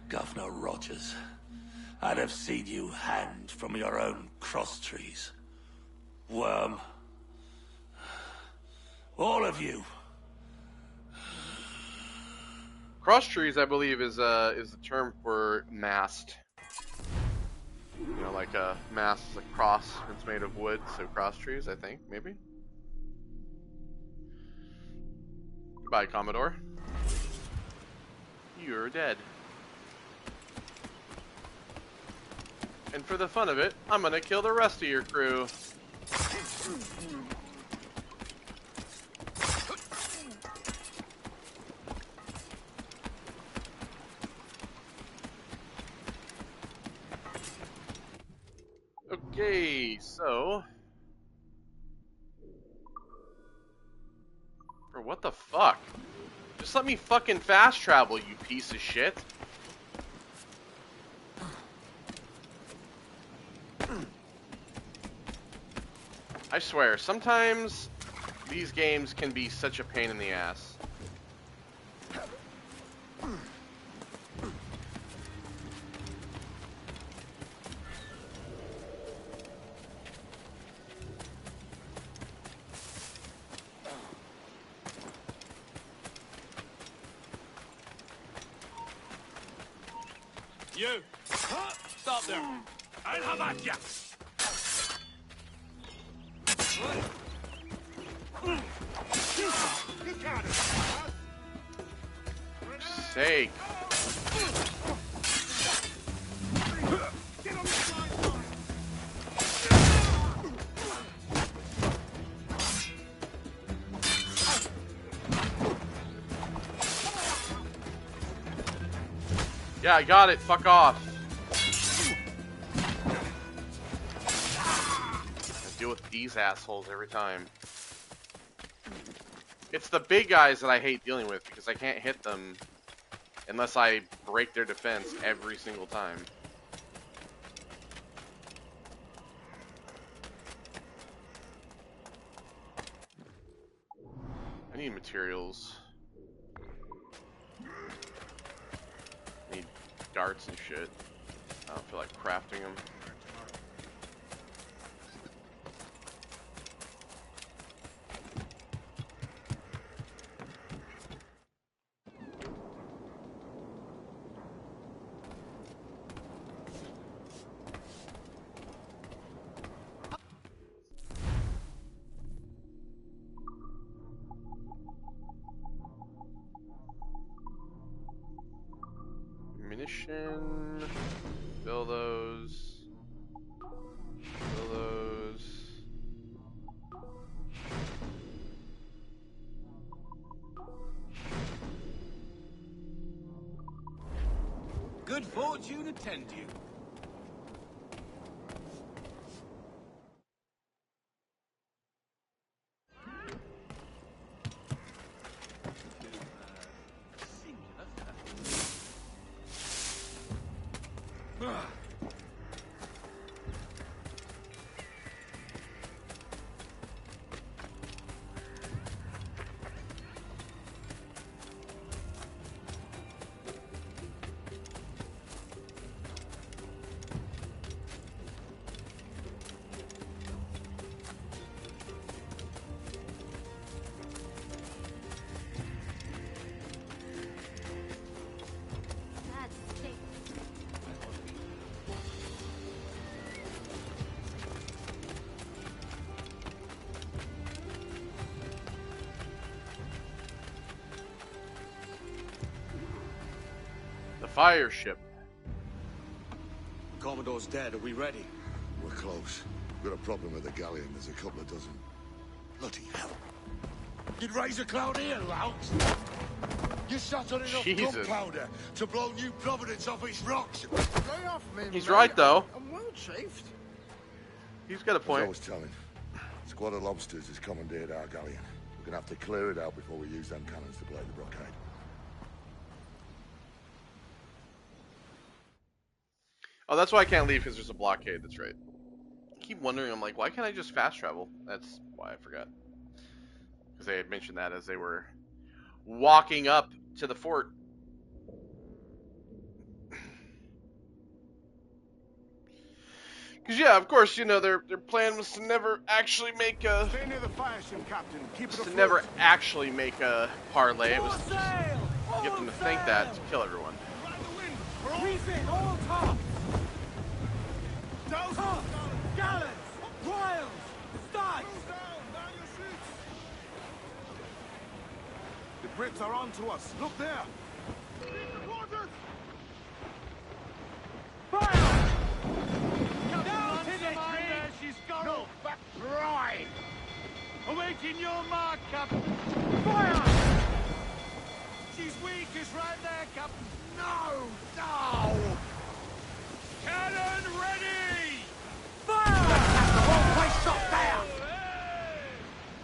Governor Rogers, I'd have seen you hanged from your own cross trees. Worm. All of you. Cross trees, I believe, is the term for mast. You know, like a mast is a cross. It's made of wood, so cross trees, I think, maybe. Goodbye, Commodore. You're dead. And for the fun of it, I'm gonna kill the rest of your crew. Okay, so... Or what the fuck? Just let me fucking fast travel, you piece of shit. I swear, sometimes these games can be such a pain in the ass. You! Stop there! I'll have at ya! Sake. Yeah, I got it. Fuck off. I deal with these assholes every time. It's the big guys that I hate dealing with because I can't hit them unless I break their defense every single time. I need materials. Need darts and shit. I don't feel like crafting them. Ammunition. Fill those. Fill those. Good fortune attend you. Fire ship. The Commodore's dead. Are we ready? We're close. We've got a problem with the galleon. There's a couple of dozen. Bloody hell. You'd raise a cloud here, louts. You shot on enough gunpowder to blow New Providence off its rocks. Lay off me, He's mate. right, though. I'm well chafed. He's got a point. As I was telling, a squad of lobsters has commandeered our galleon. We're gonna have to clear it out before we use them cannons to blow the blockade. Oh, that's why I can't leave, because there's a blockade. That's right. I keep wondering, I'm like, why can't I just fast travel? That's why I forgot. Because they had mentioned that as they were walking up to the fort. Because, yeah, of course, you know, their plan was to never actually make a... Stay near the fire ship, Captain. Keep it to afloat. never actually make a parlay. It was just get them to think that to kill everyone. Reef in, all tops! Tops! Gallants! Royals! Stykes! The Brits are on to us. Look there! Fire! Down to the tree! She's gone! No, back right! Awaiting your mark, Captain! Fire! She's weak, is right there, Captain! No! No! Cannon ready! Fire! That's the whole place shot down!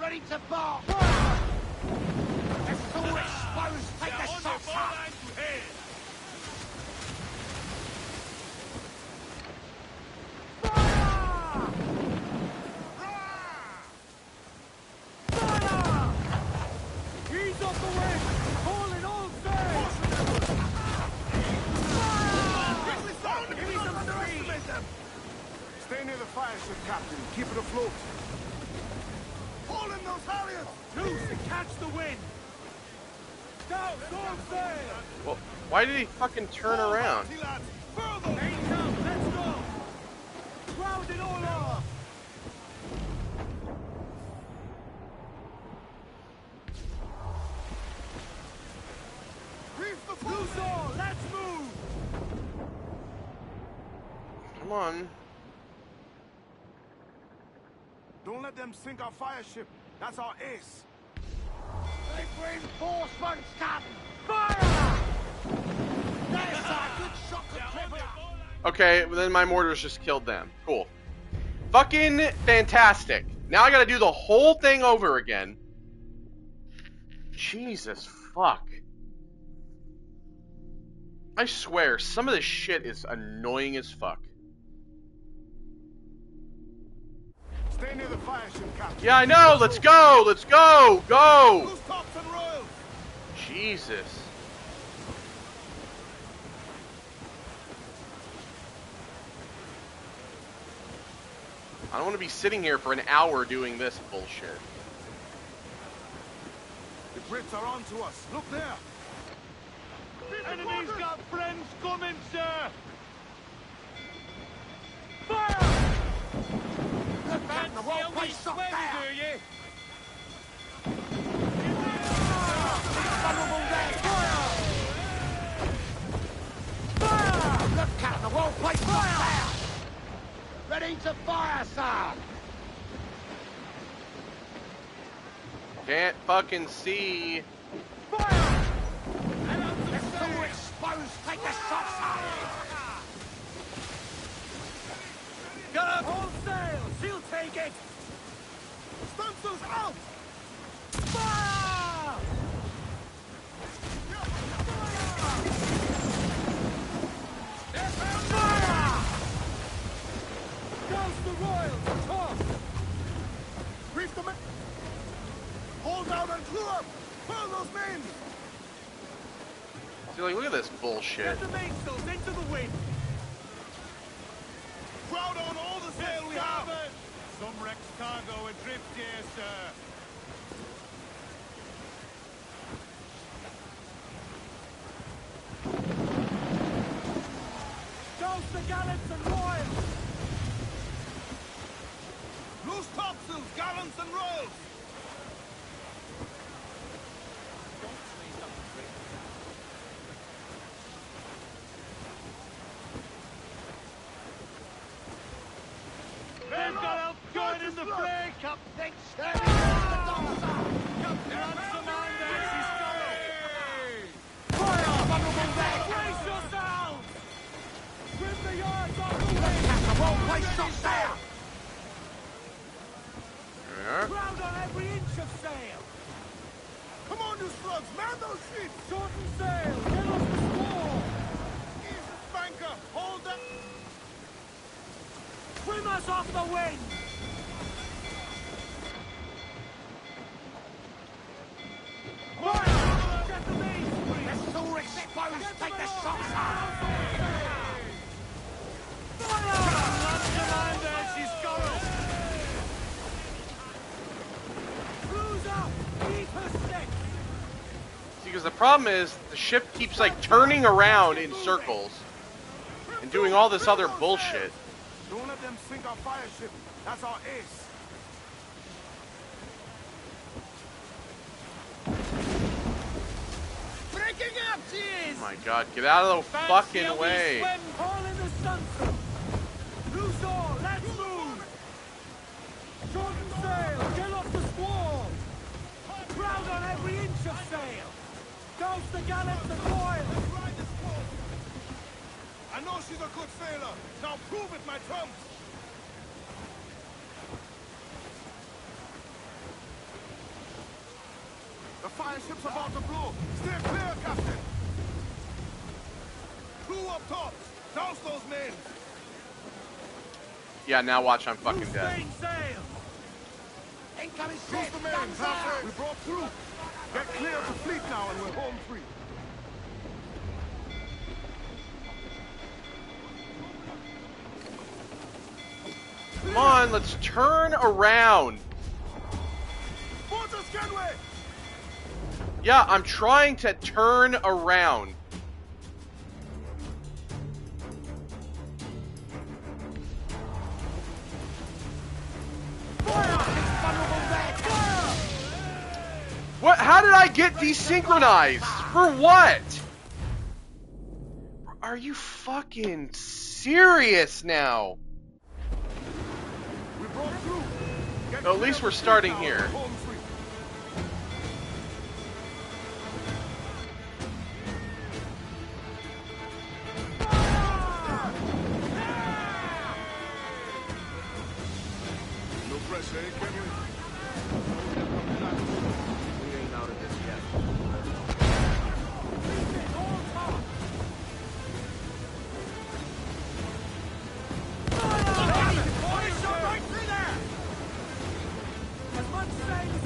Ready to bark! Fire! It's all exposed! Take the shots up! He's off the way! Hauling all sail! Stay near the fire ship, Captain. Keep it afloat. Haul in those halyards! Loose and catch the wind! Down, all sail! Well, why did he fucking turn around? Further! Haytham, let's go! Ground it all off! Reef the fore! Loose all! Let's move! Come on. Don't let them sink our fire ship. That's our ace. Big reinforcements, Captain! Fire! There's a good shot to trip. Okay, well then my mortars just killed them. Cool. Fucking fantastic. Now I gotta do the whole thing over again. Jesus fuck. I swear, some of this shit is annoying as fuck. Stay near the fire ship, Captain. Yeah, I know. Let's go. Let's go. Go. Who's tops Jesus. I don't want to be sitting here for an hour doing this bullshit. The Brits are on to us. Look there. Enemy's got friends coming, sir. Fire! Look at the wall place up there. Do you? Fire! Look at the wall place up there. Ready to fire, sir. Can't fucking see. Fire! Let's all exposed. Take the shots out. Got up all sails. He'll take it. Stunsails out. Fire! Fire! Douse the royals. Talk. Brief the men. Hold down and clew up. Pull those men. See, like, look at this bullshit. Get the mainsails into the wind. Crowd on all the sail we have. Some wrecked cargo adrift here, sir. Douse the gallants and royals. Loose topsails, gallants and royals. They've got help join in the fray, Captain. Captain Ransomander, she's going. Fire, honorable men! Brace yourselves! Trim the yards off the wind! The whole place up there! Crowd on every inch of sail! Come on, you slugs, man those ships! Shorten sail, get off the squall! Ease the spanker, hold up! Trim us off the wind! Fire! Get the main! Let's all exposed! Take the shots out! Fire! Commander, she's going! Cruise up! Keep her stick! See, because the problem is, the ship keeps, like, turning around in circles and doing all this other bullshit. Don't let them sink our fire ship. That's our ace. Breaking up, cheese! Oh my god, get out of the fucking way. All in the sunset. Loose all, let's move! Shorten sail, get off the squall! Crowd on every inch of sail! Douse the gallants and royals! I know she's a good sailor. Now prove it, my trumps! The fire ship's about to blow. Stay clear, Captain. Crew up top. Douse those men. Yeah, now watch, I'm fucking dead. Sail. Incoming ship. The men, we broke through. Get clear of the fleet now and we're home free. Come on, let's turn around. Kenway. Yeah, I'm trying to turn around. What? How did I get desynchronized? For what? Are you fucking serious now? Well, at least we're starting here. No pressure, eh, Kenway? We ain't out of this yet. As much sail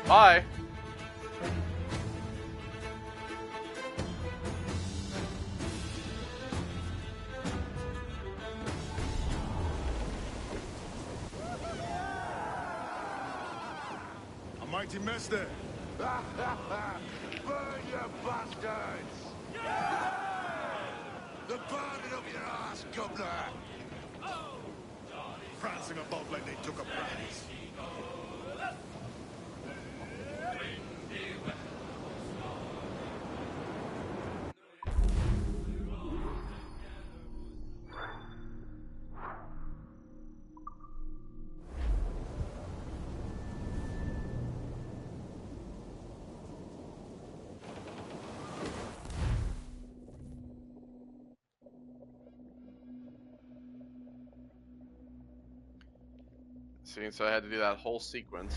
Bye. A mighty mess there. Burn, you bastards! The burning up your ass, gobbler! Prancing about like they took a prize. See, so I had to do that whole sequence.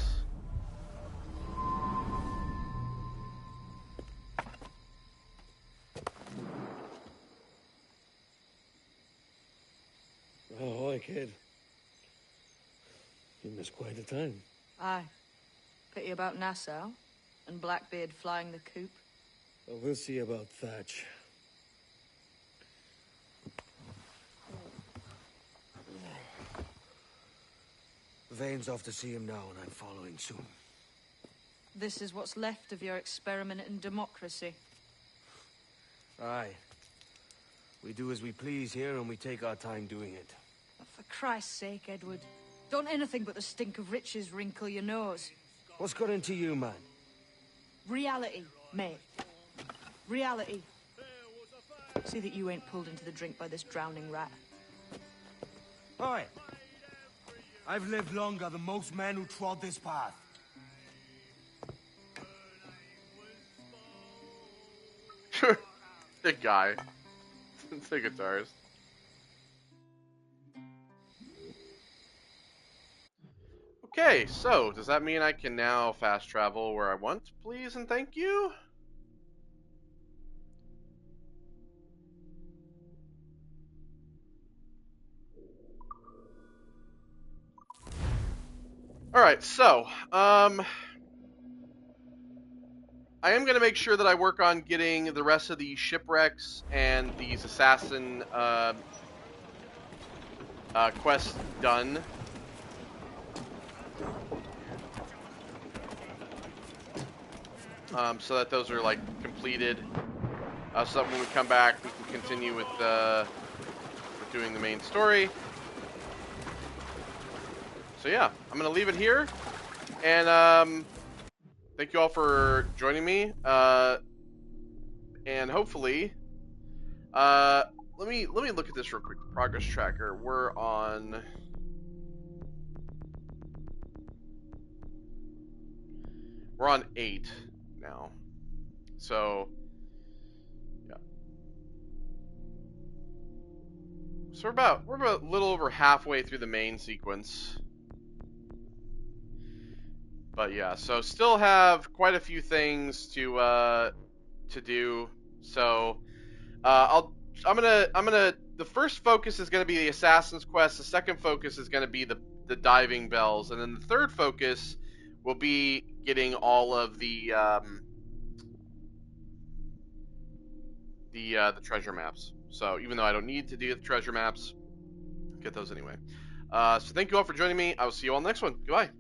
Oh, hi, kid. You missed quite a time. Aye. Pity about Nassau and Blackbeard flying the coop. Well, we'll see about Thatch. Vane's off to see him now, and I'm following soon. This is what's left of your experiment in democracy. Aye. We do as we please here, and we take our time doing it. For Christ's sake, Edward. Don't anything but the stink of riches wrinkle your nose. What's got into you, man? Reality, mate. Reality. See that you ain't pulled into the drink by this drowning rat. Oi! I've lived longer than most men who trod this path. The guy. The guitarist. Okay, so does that mean I can now fast travel where I want, please and thank you? Alright, so, I am going to make sure that I work on getting the rest of the shipwrecks and these assassin quests done. So that those are, like, completed. So that when we come back, we can continue with doing the main story. So yeah, I'm going to leave it here. And thank you all for joining me. And hopefully, let me look at this real quick. Progress tracker. We're on 8 now. So yeah. So we're about a little over halfway through the main sequence. But yeah, so still have quite a few things to do. So the first focus is gonna be the Assassin's Quest. The second focus is gonna be the diving bells, and then the third focus will be getting all of the treasure maps. So even though I don't need to do the treasure maps, get those anyway. So thank you all for joining me. I will see you all next one. Goodbye.